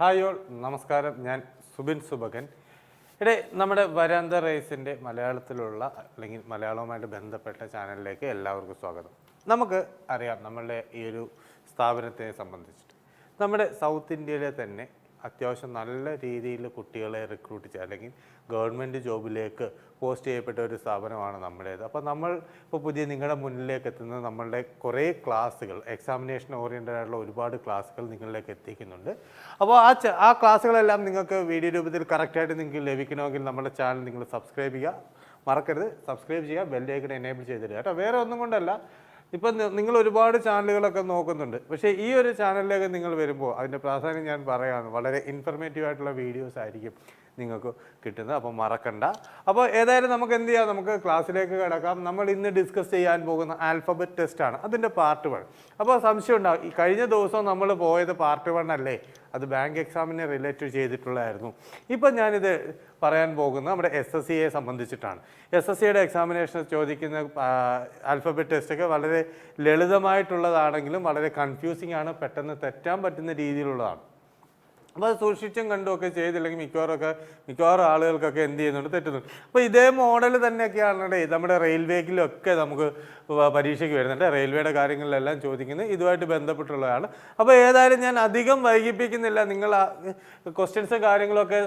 Hi all, നമസ്കാരം. ഞാൻ സുബിൻ സുബകൻ. നമ്മുടെ വരാന്ത റേസിൻ്റെ മലയാളത്തിലുള്ള അല്ലെങ്കിൽ മലയാളവുമായിട്ട് ബന്ധപ്പെട്ട ചാനലിലേക്ക് എല്ലാവർക്കും സ്വാഗതം. നമുക്ക് അറിയാം, നമ്മളുടെ ഈ ഒരു സ്ഥാപനത്തെ സംബന്ധിച്ചിട്ട് നമ്മുടെ സൗത്ത് ഇന്ത്യയിലെ തന്നെ അത്യാവശ്യം നല്ല രീതിയിൽ കുട്ടികളെ റിക്രൂട്ട് ചെയ്യുക അല്ലെങ്കിൽ ഗവൺമെൻറ് ജോബിലേക്ക് പോസ്റ്റ് ചെയ്യപ്പെട്ട ഒരു സ്ഥാപനമാണ് നമ്മുടേത്. അപ്പോൾ നമ്മൾ ഇപ്പോൾ പുതിയ നിങ്ങളുടെ മുന്നിലേക്ക് എത്തുന്നത് നമ്മളുടെ കുറേ ക്ലാസ്സുകൾ, എക്സാമിനേഷൻ ഓറിയൻറ്റഡ് ആയിട്ടുള്ള ഒരുപാട് ക്ലാസ്സുകൾ നിങ്ങളിലേക്ക് എത്തിക്കുന്നുണ്ട്. അപ്പോൾ ആ ക്ലാസ്സുകളെല്ലാം നിങ്ങൾക്ക് വീഡിയോ രൂപത്തിൽ കറക്റ്റായിട്ട് നിങ്ങൾക്ക് ലഭിക്കണമെങ്കിൽ നമ്മുടെ ചാനൽ നിങ്ങൾ സബ്സ്ക്രൈബ് ചെയ്യുക, മറക്കരുത്. സബ്സ്ക്രൈബ് ചെയ്യുക, ബെല്ലൈക്കൺ എനേബിൾ ചെയ്തിടുക കേട്ടോ. വേറെ ഒന്നും കൊണ്ടല്ല, ഇപ്പം നിങ്ങൾ ഒരുപാട് ചാനലുകളൊക്കെ നോക്കുന്നുണ്ട്, പക്ഷേ ഈ ഒരു ചാനലിലേക്ക് നിങ്ങൾ വരുമ്പോൾ അതിൻ്റെ പ്രാധാന്യം ഞാൻ പറയുകയാണ്. വളരെ ഇൻഫർമേറ്റീവ് ആയിട്ടുള്ള വീഡിയോസ് ആയിരിക്കും നിങ്ങൾക്ക് കിട്ടുന്നത്, അപ്പോൾ മറക്കണ്ട. അപ്പോൾ ഏതായാലും നമുക്ക് എന്ത് ചെയ്യാം, നമുക്ക് ക്ലാസ്സിലേക്ക് കിടക്കാം. നമ്മൾ ഇന്ന് ഡിസ്കസ് ചെയ്യാൻ പോകുന്ന ആൽഫബറ്റ് ടെസ്റ്റാണ്, അതിൻ്റെ പാർട്ട് 1. അപ്പോൾ സംശയം ഉണ്ടാവും, ഈ കഴിഞ്ഞ ദിവസം നമ്മൾ പോയത് പാർട്ട് 1 അല്ലേ, അത് ബാങ്ക് എക്സാമിനെ റിലേറ്റ് ചെയ്തിട്ടുള്ളതായിരുന്നു. ഇപ്പം ഞാനിത് പറയാൻ പോകുന്നത് നമ്മുടെ SSCയെ സംബന്ധിച്ചിട്ടാണ്. SSCയുടെ എക്സാമിനേഷൻ ചോദിക്കുന്ന ആൽഫബറ്റ് ടെസ്റ്റൊക്കെ വളരെ ലളിതമായിട്ടുള്ളതാണെങ്കിലും വളരെ കൺഫ്യൂസിംഗ് ആണ്, പെട്ടെന്ന് തെറ്റാൻ പറ്റുന്ന രീതിയിലുള്ളതാണ്. അപ്പോൾ അത് സൂക്ഷിച്ചും കണ്ടുമൊക്കെ ചെയ്തില്ലെങ്കിൽ മിക്കവാറും ആളുകൾക്കൊക്കെ എന്ത് ചെയ്യുന്നുണ്ട്, തെറ്റുന്നുണ്ട്. അപ്പോൾ ഇതേ മോഡൽ തന്നെയൊക്കെയാണ് നമ്മുടെ റെയിൽവേക്കിലൊക്കെ നമുക്ക് പരീക്ഷയ്ക്ക് വരുന്നുണ്ട്. റെയിൽവേയുടെ കാര്യങ്ങളിലെല്ലാം ചോദിക്കുന്നത് ഇതുമായിട്ട് ബന്ധപ്പെട്ടുള്ളതാണ്. അപ്പോൾ ഏതായാലും ഞാൻ അധികം വൈകിപ്പിക്കുന്നില്ല. നിങ്ങൾ ക്വസ്റ്റ്യൻസും കാര്യങ്ങളൊക്കെ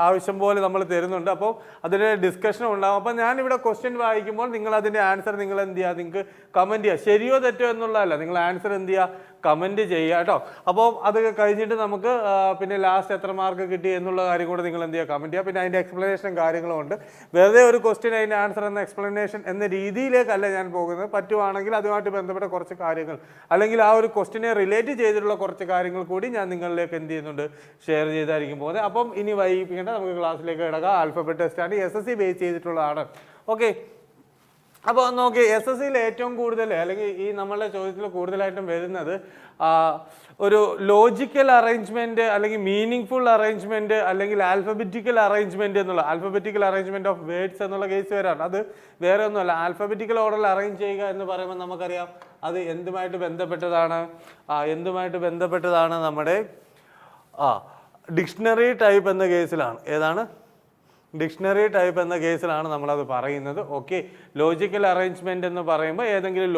ആവശ്യം പോലെ നമ്മൾ തരുന്നുണ്ട്, അപ്പോൾ അതിൻ്റെ ഡിസ്കഷനും ഉണ്ടാകും. അപ്പോൾ ഞാനിവിടെ ക്വസ്റ്റ്യൻ വായിക്കുമ്പോൾ നിങ്ങൾ അതിൻ്റെ ആൻസർ നിങ്ങൾ എന്ത് ചെയ്യുക, നിങ്ങൾക്ക് കമൻറ്റ് ചെയ്യുക. ശരിയോ തെറ്റോ എന്നുള്ളതല്ല, നിങ്ങൾ ആൻസർ എന്ത് ചെയ്യുക, കമൻറ്റ് ചെയ്യുക കേട്ടോ. അപ്പോൾ അത് കഴിഞ്ഞിട്ട് നമുക്ക് പിന്നെ ലാസ്റ്റ് എത്ര മാർക്ക് കിട്ടി എന്നുള്ള കാര്യം കൂടെ നിങ്ങൾ എന്ത് ചെയ്യുക, കമൻറ്റ് ചെയ്യുക. പിന്നെ അതിൻ്റെ എക്സ്പ്ലനേഷനും കാര്യങ്ങളും ഉണ്ട്. വെറുതെ ഒരു ക്വസ്റ്റ്യൻ അതിൻ്റെ ആൻസർ എന്ന എക്സ്പ്ലനേഷൻ എന്ന രീതിയിലേക്കല്ല ഞാൻ പോകുന്നത്. പറ്റുവാണെങ്കിൽ അതുമായിട്ട് ബന്ധപ്പെട്ട കുറച്ച് കാര്യങ്ങൾ അല്ലെങ്കിൽ ആ ഒരു ക്വസ്റ്റ്യനെ റിലേറ്റ് ചെയ്തിട്ടുള്ള കുറച്ച് കാര്യങ്ങൾ കൂടി ഞാൻ നിങ്ങളിലേക്ക് എന്ത് ചെയ്യുന്നുണ്ട്, ഷെയർ ചെയ്തായിരിക്കും പോകുന്നത്. അപ്പം ഇനി വൈകിപ്പിക്കേണ്ട, നമുക്ക് ക്ലാസ്സിലേക്ക് കിടക്കാം. ആൽഫബറ്റ് ടെസ്റ്റാണ്, SSC ബേസ് ചെയ്തിട്ടുള്ളതാണ്. ഓക്കെ, അപ്പോൾ നോക്കി, SSCയിൽ ഏറ്റവും കൂടുതൽ അല്ലെങ്കിൽ ഈ നമ്മളുടെ ചോദ്യത്തിൽ കൂടുതലായിട്ടും വരുന്നത് ഒരു ലോജിക്കൽ അറേഞ്ച്മെൻറ്റ് അല്ലെങ്കിൽ മീനിങ് ഫുൾ അറേഞ്ച്മെൻറ്റ് അല്ലെങ്കിൽ ആൽഫബറ്റിക്കൽ അറേഞ്ച്മെൻറ്റ് എന്നുള്ള ആൽഫബറ്റിക്കൽ അറേഞ്ച്മെൻറ്റ് ഓഫ് വേർഡ്സ് എന്നുള്ള കേസ് വരാണ്. അത് വേറെ ഒന്നുമല്ല, ആൽഫബറ്റിക്കൽ ഓർഡറിൽ അറേഞ്ച് ചെയ്യുക എന്ന് പറയുമ്പോൾ നമുക്കറിയാം അത് എന്തുമായിട്ട് ബന്ധപ്പെട്ടതാണ് നമ്മുടെ ഡിക്ഷണറി ടൈപ്പ് എന്ന കേസിലാണ്. ഏതാണ്? ഡിക്ഷണറി ടൈപ്പ് എന്ന കേസിലാണ് നമ്മളത് പറയുന്നത്. ഓക്കെ, ലോജിക്കൽ അറേഞ്ച്മെൻറ്റ് എന്ന് പറയുമ്പോൾ ഏതെങ്കിലും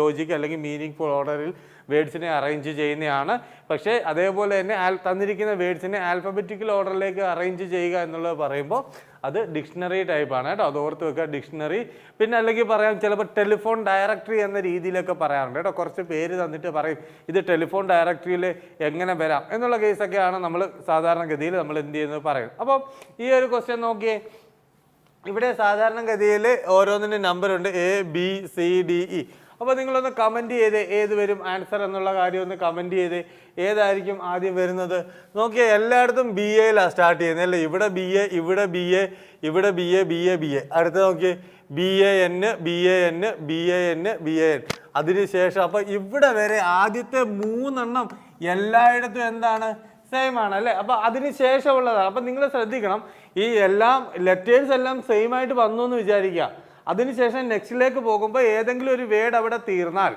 ലോജിക് അല്ലെങ്കിൽ മീനിങ് ഫുൾ ഓർഡറിൽ വേർഡ്സിനെ അറേഞ്ച് ചെയ്യുന്നതാണ്. പക്ഷേ അതേപോലെ തന്നെ തന്നിരിക്കുന്ന വേർഡ്സിനെ ആൽഫബറ്റിക്കൽ ഓർഡറിലേക്ക് അറേഞ്ച് ചെയ്യുക എന്നുള്ളത് പറയുമ്പോൾ അത് ഡിക്ഷണറി ടൈപ്പാണ് കേട്ടോ. അത് ഓർത്ത് വെക്കുക, ഡിക്ഷണറി. പിന്നെ അല്ലെങ്കിൽ പറയാം, ചിലപ്പോൾ ടെലിഫോൺ ഡയറക്ടറി എന്ന രീതിയിലൊക്കെ പറയാറുണ്ട് കേട്ടോ. കുറച്ച് പേര് തന്നിട്ട് പറയും ഇത് ടെലിഫോൺ ഡയറക്ടറിയിൽ എങ്ങനെ വരാം എന്നുള്ള കേസൊക്കെയാണ് നമ്മൾ സാധാരണഗതിയിൽ നമ്മൾ എന്ത് ചെയ്യുന്നത് പറയും. അപ്പോൾ ഈ ഒരു ക്വസ്റ്റ്യൻ നോക്കിയേ, ഇവിടെ സാധാരണഗതിയിൽ ഓരോന്നിൻ്റെ നമ്പറുണ്ട്, ABCDE. അപ്പോൾ നിങ്ങളൊന്ന് കമൻറ്റ് ചെയ്ത് ഏത് വരും ആൻസർ എന്നുള്ള കാര്യം ഒന്ന് കമൻറ്റ് ചെയ്ത് ഏതായിരിക്കും ആദ്യം വരുന്നത് നോക്കിയേ. എല്ലായിടത്തും BAയിലാണ് സ്റ്റാർട്ട് ചെയ്യുന്നത് അല്ലേ. ഇവിടെ BA, ഇവിടെ BA, ഇവിടെ BA. അടുത്ത നോക്കിയേ, BAN. അതിനുശേഷം അപ്പോൾ ഇവിടെ വരെ ആദ്യത്തെ 3 എണ്ണം എല്ലായിടത്തും എന്താണ്, സെയിം ആണ് അല്ലേ. അപ്പോൾ അതിന് ശേഷമുള്ളതാണ്. അപ്പോൾ നിങ്ങൾ ശ്രദ്ധിക്കണം, ഈ എല്ലാം ലെറ്റേഴ്സ് എല്ലാം സെയിം ആയിട്ട് വന്നു എന്ന് വിചാരിക്കുക. അതിനുശേഷം നെക്സ്റ്റിലേക്ക് പോകുമ്പോൾ ഏതെങ്കിലും ഒരു വേർഡ് അവിടെ തീർന്നാൽ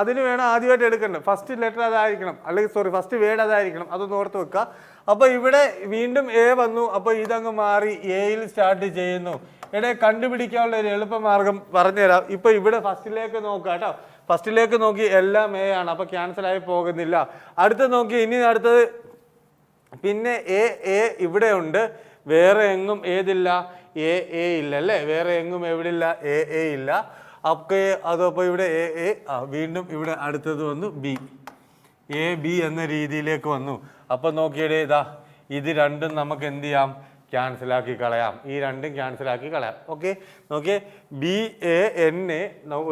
അതിന് വേണം ആദ്യമായിട്ട് എടുക്കേണ്ടത്. ഫസ്റ്റ് ലെറ്റർ അതായിരിക്കണം, അല്ലെങ്കിൽ ഫസ്റ്റ് വേർഡ് അതായിരിക്കണം. അതൊന്ന് ഓർത്ത് വെക്കുക. അപ്പോൾ ഇവിടെ വീണ്ടും A വന്നു, അപ്പോൾ ഇതങ്ങ് മാറി Aയിൽ സ്റ്റാർട്ട് ചെയ്യുന്നു. ഇവിടെ കണ്ടുപിടിക്കാനുള്ള ഒരു എളുപ്പമാർഗം പറഞ്ഞുതരാം. ഇപ്പോൾ ഇവിടെ ഫസ്റ്റിലേക്ക് നോക്കുക കേട്ടോ. ഫസ്റ്റിലേക്ക് നോക്കി എല്ലാം A ആണ്, അപ്പോൾ ക്യാൻസൽ ആയി പോകുന്നില്ല. അടുത്ത് നോക്കി, ഇനി അടുത്തത് പിന്നെ A ഇവിടെ ഉണ്ട്, വേറെ എങ്ങും ഏതില്ല, A ഇല്ല അല്ലേ. വേറെ എങ്ങും എവിടെ ഇല്ല, A ഇല്ല. അതപ്പോൾ ഇവിടെ A, വീണ്ടും ഇവിടെ അടുത്തത് വന്നു B എന്ന രീതിയിലേക്ക് വന്നു. അപ്പോൾ നോക്കിയേ, ഇത് രണ്ടും നമുക്ക് എന്ത് ചെയ്യാം, ക്യാൻസലാക്കി കളയാം. ഈ രണ്ടും ക്യാൻസലാക്കി കളയാം. ഓക്കെ, നോക്കിയേ, BAN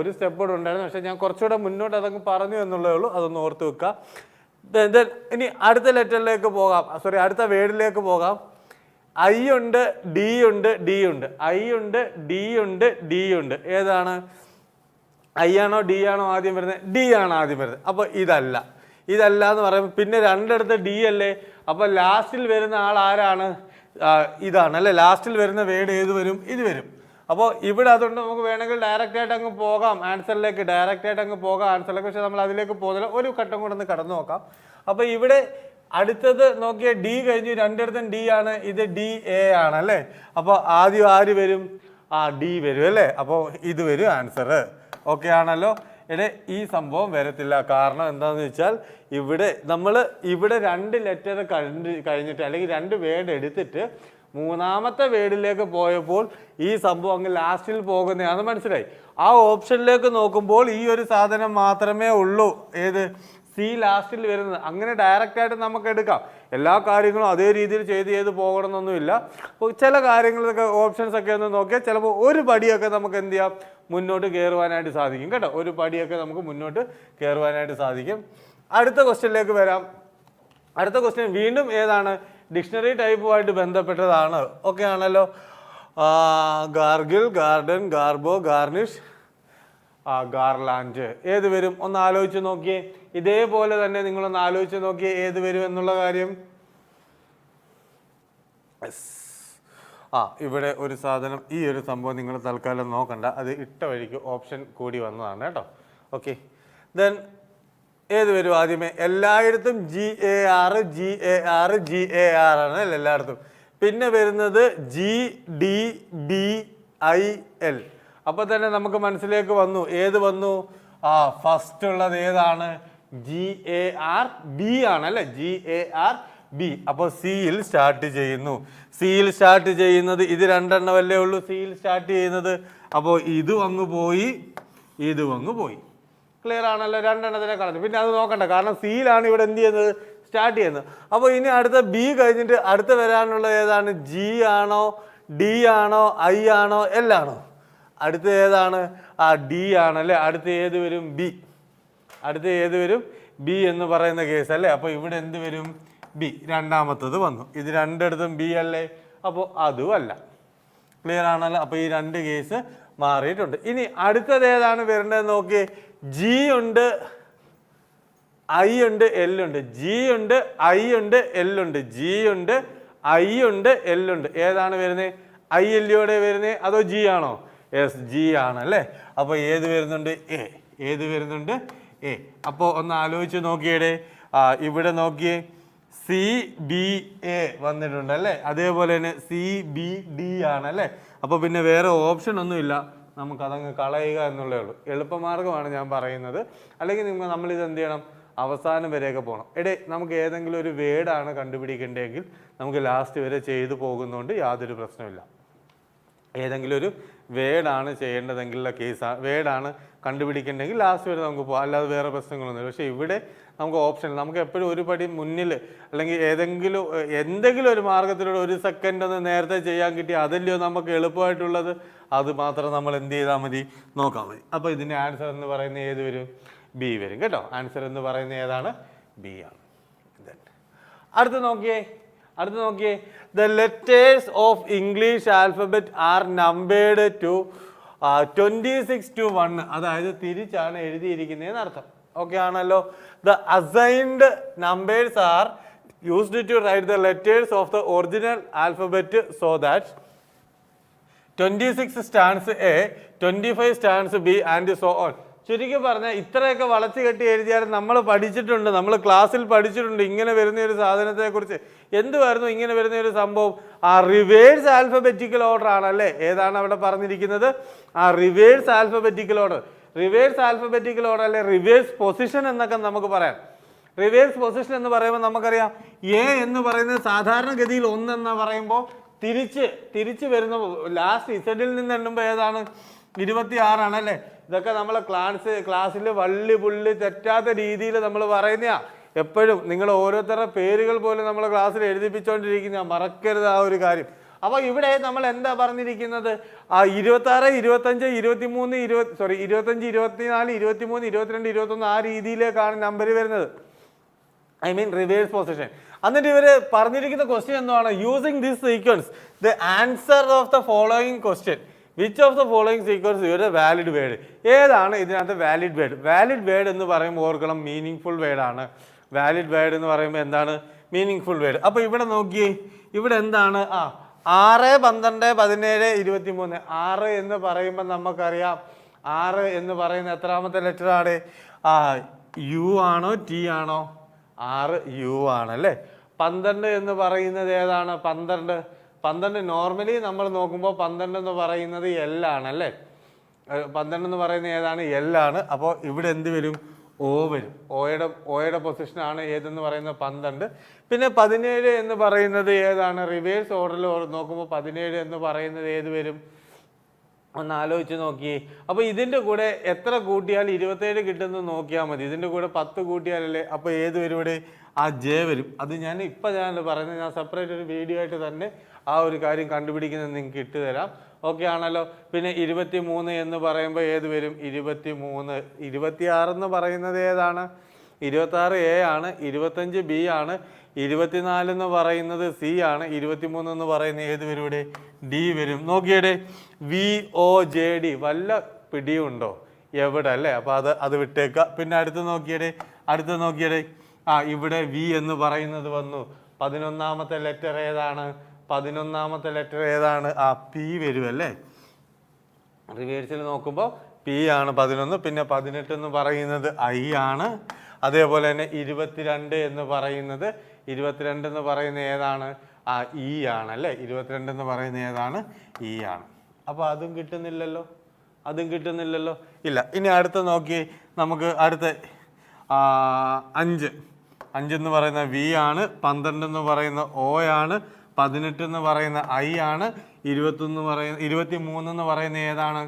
ഒരു സ്റ്റെപ്പ് കൂടെ ഉണ്ടായിരുന്നു, പക്ഷേ ഞാൻ കുറച്ചുകൂടെ മുന്നോട്ട് അതങ്ങ് പറഞ്ഞു എന്നുള്ളതേ ഉള്ളൂ. അതൊന്ന് ഓർത്ത് വെക്കുക. ഇനി അടുത്ത ലെറ്ററിലേക്ക് പോകാം, അടുത്ത വേർഡിലേക്ക് പോകാം. I ഉണ്ട്, D ഉണ്ട്. I ഉണ്ട്, D ഉണ്ട്. ഏതാണ്, I ആണോ D ആണോ ആദ്യം വരുന്നത്? D ആണ് ആദ്യം വരുന്നത്. അപ്പോൾ ഇതല്ല എന്ന് പറയുമ്പോൾ പിന്നെ രണ്ടിടത്ത് D അല്ലേ. അപ്പോൾ ലാസ്റ്റിൽ വരുന്ന ആൾ ആരാണ്? ഇതാണ് അല്ലേ. ലാസ്റ്റിൽ വരുന്ന വേർഡ് ഏത് വരും? ഇത് വരും. അപ്പോൾ ഇവിടെ അതുകൊണ്ട് നമുക്ക് വേണമെങ്കിൽ ഡയറക്റ്റായിട്ട് അങ്ങ് പോകാം ആൻസറിലേക്ക്, പക്ഷേ നമ്മൾ അതിലേക്ക് പോകുന്നില്ല. ഒരു ഘട്ടം കൂടെ ഒന്ന് കടന്നു നോക്കാം. അപ്പൊ ഇവിടെ അടുത്തത് നോക്കിയ ഡി കഴിഞ്ഞു, രണ്ടിടത്തും ഡി ആണ്, ഇത് ഡി എ ആണ് അല്ലേ. അപ്പോൾ ആദ്യം ആര് വരും? ഡി വരും അല്ലേ. അപ്പോൾ ഇത് വരും ആൻസർ. ഓക്കെ ആണല്ലോ. ഈ സംഭവം വരത്തില്ല. കാരണം എന്താണെന്ന് വെച്ചാൽ ഇവിടെ രണ്ട് ലെറ്റർ കഴിഞ്ഞിട്ട് അല്ലെങ്കിൽ രണ്ട് വേർഡ് എടുത്തിട്ട് മൂന്നാമത്തെ വേർഡിലേക്ക് പോയപ്പോൾ ഈ സംഭവം അങ്ങ് ലാസ്റ്റിൽ പോകുന്നതാണ്, മനസ്സിലായി. ആ ഓപ്ഷനിലേക്ക് നോക്കുമ്പോൾ ഈ ഒരു സാധനം മാത്രമേ ഉള്ളൂ. ഏത്? സി ലാസ്റ്റിൽ വരുന്നത്. അങ്ങനെ ഡയറക്റ്റായിട്ട് നമുക്ക് എടുക്കാം. എല്ലാ കാര്യങ്ങളും അതേ രീതിയിൽ ചെയ്ത് പോകണമെന്നൊന്നുമില്ല. ചില കാര്യങ്ങളൊക്കെ ഓപ്ഷൻസ് ഒക്കെ ഒന്ന് നോക്കിയാൽ ചിലപ്പോൾ ഒരു പടിയൊക്കെ നമുക്ക് എന്ത് ചെയ്യാം, മുന്നോട്ട് കയറുവാനായിട്ട് സാധിക്കും കേട്ടോ. ഒരു പടിയൊക്കെ നമുക്ക് മുന്നോട്ട് കയറുവാനായിട്ട് സാധിക്കും. അടുത്ത ക്വസ്റ്റ്യനിലേക്ക് വരാം. അടുത്ത ക്വസ്റ്റ്യൻ വീണ്ടും ഏതാണ്? ഡിക്ഷണറി ടൈപ്പുമായിട്ട് ബന്ധപ്പെട്ടതാണ്. ഓക്കെ ആണല്ലോ. Gargle, garden, garbo, garnish, garland. ഏത് വരും? ഒന്ന് ആലോചിച്ച് നോക്കിയേ. ഇതേപോലെ തന്നെ നിങ്ങളൊന്ന് ആലോചിച്ച് നോക്കിയേ ഏത് വരും എന്നുള്ള കാര്യം. ഇവിടെ ഒരു സാധനം, ഈ ഒരു സംഭവം നിങ്ങൾ തൽക്കാലം നോക്കണ്ട, അത് ഇട്ട വഴിക്ക് ഓപ്ഷൻ കൂടി വന്നതാണ് കേട്ടോ. ഓക്കെ, ദെൻ ഏത് വരും ആദ്യമേ? എല്ലായിടത്തും GAR ആണ് അല്ലേ, എല്ലായിടത്തും. പിന്നെ വരുന്നത് GDBIL. അപ്പൊ തന്നെ നമുക്ക് മനസ്സിലേക്ക് വന്നു, ഏത് വന്നു? ഫസ്റ്റ് ഉള്ളത് ഏതാണ്? GARB ആണ് അല്ലെ, GARB. അപ്പോൾ സിയിൽ സ്റ്റാർട്ട് ചെയ്യുന്നു. സിയിൽ സ്റ്റാർട്ട് ചെയ്യുന്നത് ഇത് രണ്ടെണ്ണമല്ലേ ഉള്ളൂ സിയിൽ സ്റ്റാർട്ട് ചെയ്യുന്നത്. അപ്പോൾ ഇത് അങ്ങ് പോയി, ഇത് അങ്ങ് പോയി. ക്ലിയർ ആണല്ലോ, രണ്ടെണ്ണത്തിനെ കളഞ്ഞു. പിന്നെ അത് നോക്കണ്ട, കാരണം സിയിലാണ് ഇവിടെ എന്ത് ചെയ്യുന്നത്, സ്റ്റാർട്ട് ചെയ്യുന്നത്. അപ്പോൾ ഇനി അടുത്ത ബി കഴിഞ്ഞിട്ട് അടുത്ത വരാനുള്ള ഏതാണ്? G ആണോ, D ആണോ, I ആണോ, L ആണോ? അടുത്ത ഏതാണ്? D ആണല്ലേ. അടുത്ത ഏത് വരും? B. അടുത്ത ഏത് വരും? B എന്ന് പറയുന്ന കേസ് അല്ലേ. അപ്പോൾ ഇവിടെ എന്ത് വരും? B. രണ്ടാമത്തത് വന്നു. ഇത് രണ്ടിടത്തും B അല്ലേ, അപ്പോൾ അതും അല്ല. ക്ലിയർ ആണല്ലോ. അപ്പോൾ ഈ രണ്ട് കേസ് മാറിയിട്ടുണ്ട്. ഇനി അടുത്തത് ഏതാണ് വരേണ്ടത് നോക്കിയേ. G ഉണ്ട്, I ഉണ്ട്, L ഉണ്ട്. G ഉണ്ട്, I ഉണ്ട്, L ഉണ്ട്. G ഉണ്ട്, I ഉണ്ട്, L ഉണ്ട്. ഏതാണ് വരുന്നത്? I എല്ലിയോടെ വരുന്നത് അതോ G ആണോ? യെസ്, G ആണ് അല്ലേ. അപ്പോൾ ഏത് വരുന്നുണ്ട്? A. ഏത് വരുന്നുണ്ട്? A. അപ്പോൾ ഒന്ന് ആലോചിച്ച് നോക്കിയേ. ഇവിടെ നോക്കിയേ, CBA വന്നിട്ടുണ്ട് അല്ലേ. അതേപോലെ തന്നെ CBD ആണ് അല്ലേ. അപ്പോൾ പിന്നെ വേറെ ഓപ്ഷൻ ഒന്നുമില്ല, നമുക്കതങ്ങ് കളയുക എന്നുള്ളേ ഉള്ളൂ. എളുപ്പമാർഗ്ഗമാണ് ഞാൻ പറയുന്നത്. അല്ലെങ്കിൽ നമ്മളിത് എന്ത് ചെയ്യണം, അവസാനം വരെയൊക്കെ പോകണം. നമുക്ക് ഏതെങ്കിലും ഒരു വേർഡാണ് കണ്ടുപിടിക്കേണ്ടതെങ്കിൽ നമുക്ക് ലാസ്റ്റ് വരെ ചെയ്തു പോകുന്നതുകൊണ്ട് യാതൊരു പ്രശ്നമില്ല. ഏതെങ്കിലും ഒരു വേർഡാണ് ചെയ്യേണ്ടതെങ്കിലുള്ള കേസാണ്, വേർഡാണ് കണ്ടുപിടിക്കേണ്ടെങ്കിൽ ലാസ്റ്റ് വരെ നമുക്ക് പോകാം, അല്ലാതെ വേറെ പ്രശ്നങ്ങളൊന്നുമില്ല. പക്ഷേ ഇവിടെ നമുക്ക് ഓപ്ഷൻ, നമുക്ക് എപ്പോഴും ഒരു പടി മുന്നിൽ അല്ലെങ്കിൽ എന്തെങ്കിലും ഒരു മാർഗത്തിലൂടെ ഒരു സെക്കൻഡ് ഒന്ന് നേരത്തെ ചെയ്യാൻ കിട്ടി, അതല്ലയോ നമുക്ക് എളുപ്പമായിട്ടുള്ളത്. അത് മാത്രം നമ്മൾ എന്ത് ചെയ്താൽ മതി, നോക്കാൻ മതി. അപ്പോൾ ഇതിൻ്റെ ആൻസർ എന്ന് പറയുന്നത് ഏത് വരും? B വരും കേട്ടോ. ആൻസർ എന്ന് പറയുന്നത് ഏതാണ്? B ആണ്. അടുത്ത് നോക്കിയേ, the letters of English alphabet are numbered to 26 to 1. അതായത് തിരിച്ചാണ് എഴുതിയിരിക്കുന്നതെന്ന് അർത്ഥം. ഓക്കെ ആണല്ലോ. The assigned numbers are used to write the letters of the original alphabet so that 26 stands A, 25 stands B and so on. ചുരുക്കി പറഞ്ഞാൽ ഇത്രയൊക്കെ വളച്ചു കെട്ടി എഴുതിയാലും നമ്മൾ പഠിച്ചിട്ടുണ്ട്, നമ്മൾ ക്ലാസ്സിൽ പഠിച്ചിട്ടുണ്ട് ഇങ്ങനെ വരുന്ന ഒരു സാധനത്തെക്കുറിച്ച്. എന്തുവായിരുന്നു ഇങ്ങനെ വരുന്ന ഒരു സംഭവം? റിവേഴ്സ് ആൽഫബറ്റിക്കൽ ഓർഡർ ആണല്ലേ. ഏതാണ് അവിടെ പറഞ്ഞിരിക്കുന്നത്? Reverse alphabetical order. Reverse alphabetical order അല്ലെ, റിവേഴ്സ് പൊസിഷൻ എന്നൊക്കെ നമുക്ക് പറയാം. റിവേഴ്സ് പൊസിഷൻ എന്ന് പറയുമ്പോൾ നമുക്കറിയാം, എ എന്ന് പറയുന്നത് സാധാരണഗതിയിൽ 1 എന്ന് പറയുമ്പോൾ തിരിച്ച് വരുന്ന ലാസ്റ്റ് ഇസഡിൽ നിന്ന് എണ്ണുമ്പോൾ ഏതാണ്? 26 ആണല്ലേ. ഇതൊക്കെ നമ്മൾ ക്ലാസ്സിൽ വള്ളി പുള്ളി തെറ്റാത്ത രീതിയിൽ നമ്മൾ പറയുന്നതാ. എപ്പോഴും നിങ്ങൾ ഓരോരുത്തരുടെ പേരുകൾ പോലും നമ്മൾ ക്ലാസ്സിൽ എഴുതിപ്പിച്ചുകൊണ്ടിരിക്കുന്ന, മറക്കരുത് ആ ഒരു കാര്യം. അപ്പോൾ ഇവിടെ നമ്മൾ എന്താ പറഞ്ഞിരിക്കുന്നത്? 26, 25, 23, 25, 24, 23, 22, 21 ആ രീതിയിലേക്കാണ് നമ്പർ വരുന്നത്. I mean reverse position. എന്നിട്ട് ഇവർ പറഞ്ഞിരിക്കുന്ന ക്വസ്റ്റ്യൻ എന്താണ്? Using this sequence the answer of the following question which of the following sequence your valid word. ഏതാണ് ഇതിനകത്ത് വാലിഡ് വേർഡ്? വാലിഡ് വേർഡ് എന്ന് പറയുമ്പോൾ ഓർക്കണം, മീനിങ് ഫുൾ വേർഡാണ്. വാലിഡ് വേർഡ് എന്ന് പറയുമ്പോൾ എന്താണ്? Meaning full word. അപ്പോൾ ഇവിടെ നോക്കിയേ, ഇവിടെ എന്താണ്? 6, 12, 17, 23. 6 എന്ന് പറയുമ്പോൾ നമുക്കറിയാം, 6 എന്ന് പറയുന്ന എത്രാമത്തെ ലെറ്റർ ആണ്? യു ആണോ ടി ആണോ? 6u ആണല്ലേ. 12 എന്ന് പറയുന്നത് ഏതാണ്? 12 നോർമലി നമ്മൾ നോക്കുമ്പോൾ 12 എന്ന് പറയുന്നത് L ആണല്ലേ. 12 എന്ന് പറയുന്നത് ഏതാണ്? L ആണ്. അപ്പോൾ ഇവിടെ എന്ത് വരും? O വരും. ഓയുടെ പൊസിഷനാണ് ഏതെന്ന് പറയുന്നത് 12. പിന്നെ 17 എന്ന് പറയുന്നത് ഏതാണ്? റിവേഴ്സ് ഓർഡറിൽ നോക്കുമ്പോൾ 17 എന്ന് പറയുന്നത് ഏത് വരും? ഒന്ന് ആലോചിച്ച് നോക്കിയേ. അപ്പോൾ ഇതിൻ്റെ കൂടെ എത്ര കൂട്ടിയാൽ 27 കിട്ടുമെന്ന് നോക്കിയാൽ മതി. ഇതിൻ്റെ കൂടെ 10 കൂട്ടിയാലല്ലേ. അപ്പോൾ ഏത് വരും ഇവിടെ? ആ ജെ വരും. അത് ഞാൻ പറയുന്നത്, ഞാൻ സെപ്പറേറ്റ് ഒരു വീഡിയോ ആയിട്ട് തന്നെ ആ ഒരു കാര്യം കണ്ടുപിടിക്കുന്നത് നിങ്ങൾക്ക് ഇട്ടുതരാം. ഓക്കെ ആണല്ലോ. പിന്നെ 23 എന്ന് പറയുമ്പോൾ ഏത് വരും? 23. 26 എന്ന് പറയുന്നത് ഏതാണ്? 26A ആണ്. 25B ആണ്. 24 എന്ന് പറയുന്നത് C ആണ്. 23 എന്ന് പറയുന്നത് ഏത് വരും ഇവിടെ? D വരും. നോക്കിയേ, VOJD വല്ല പിടിയുണ്ടോ എവിടെ അല്ലേ? അപ്പോൾ അത് വിട്ടേക്കുക. പിന്നെ അടുത്ത് നോക്കിയേ, ഇവിടെ V എന്ന് പറയുന്നത് വന്നു. 11ാമത്തെ ലെറ്റർ ഏതാണ്? 11ാമത്തെ ലെറ്റർ ഏതാണ്? P വരും അല്ലേ. റിവേഴ്സിൽ നോക്കുമ്പോൾ P ആണ് 11. പിന്നെ 18 എന്ന് പറയുന്നത് I ആണ്. അതേപോലെ തന്നെ 22 എന്ന് പറയുന്നത് ഏതാണ്? E ആണല്ലേ. 22 എന്ന് പറയുന്നത് ഏതാണ്? E ആണ്. അപ്പോൾ അതും കിട്ടുന്നില്ലല്ലോ. ഇല്ല. ഇനി അടുത്ത് നോക്കി, നമുക്ക് അടുത്ത 5 എന്ന് പറയുന്ന V ആണ്. 12 എന്ന് പറയുന്ന O ആണ്. 18 എന്ന് പറയുന്ന I ആണ്. 23 എന്ന് പറയുന്ന ഏതാണ്?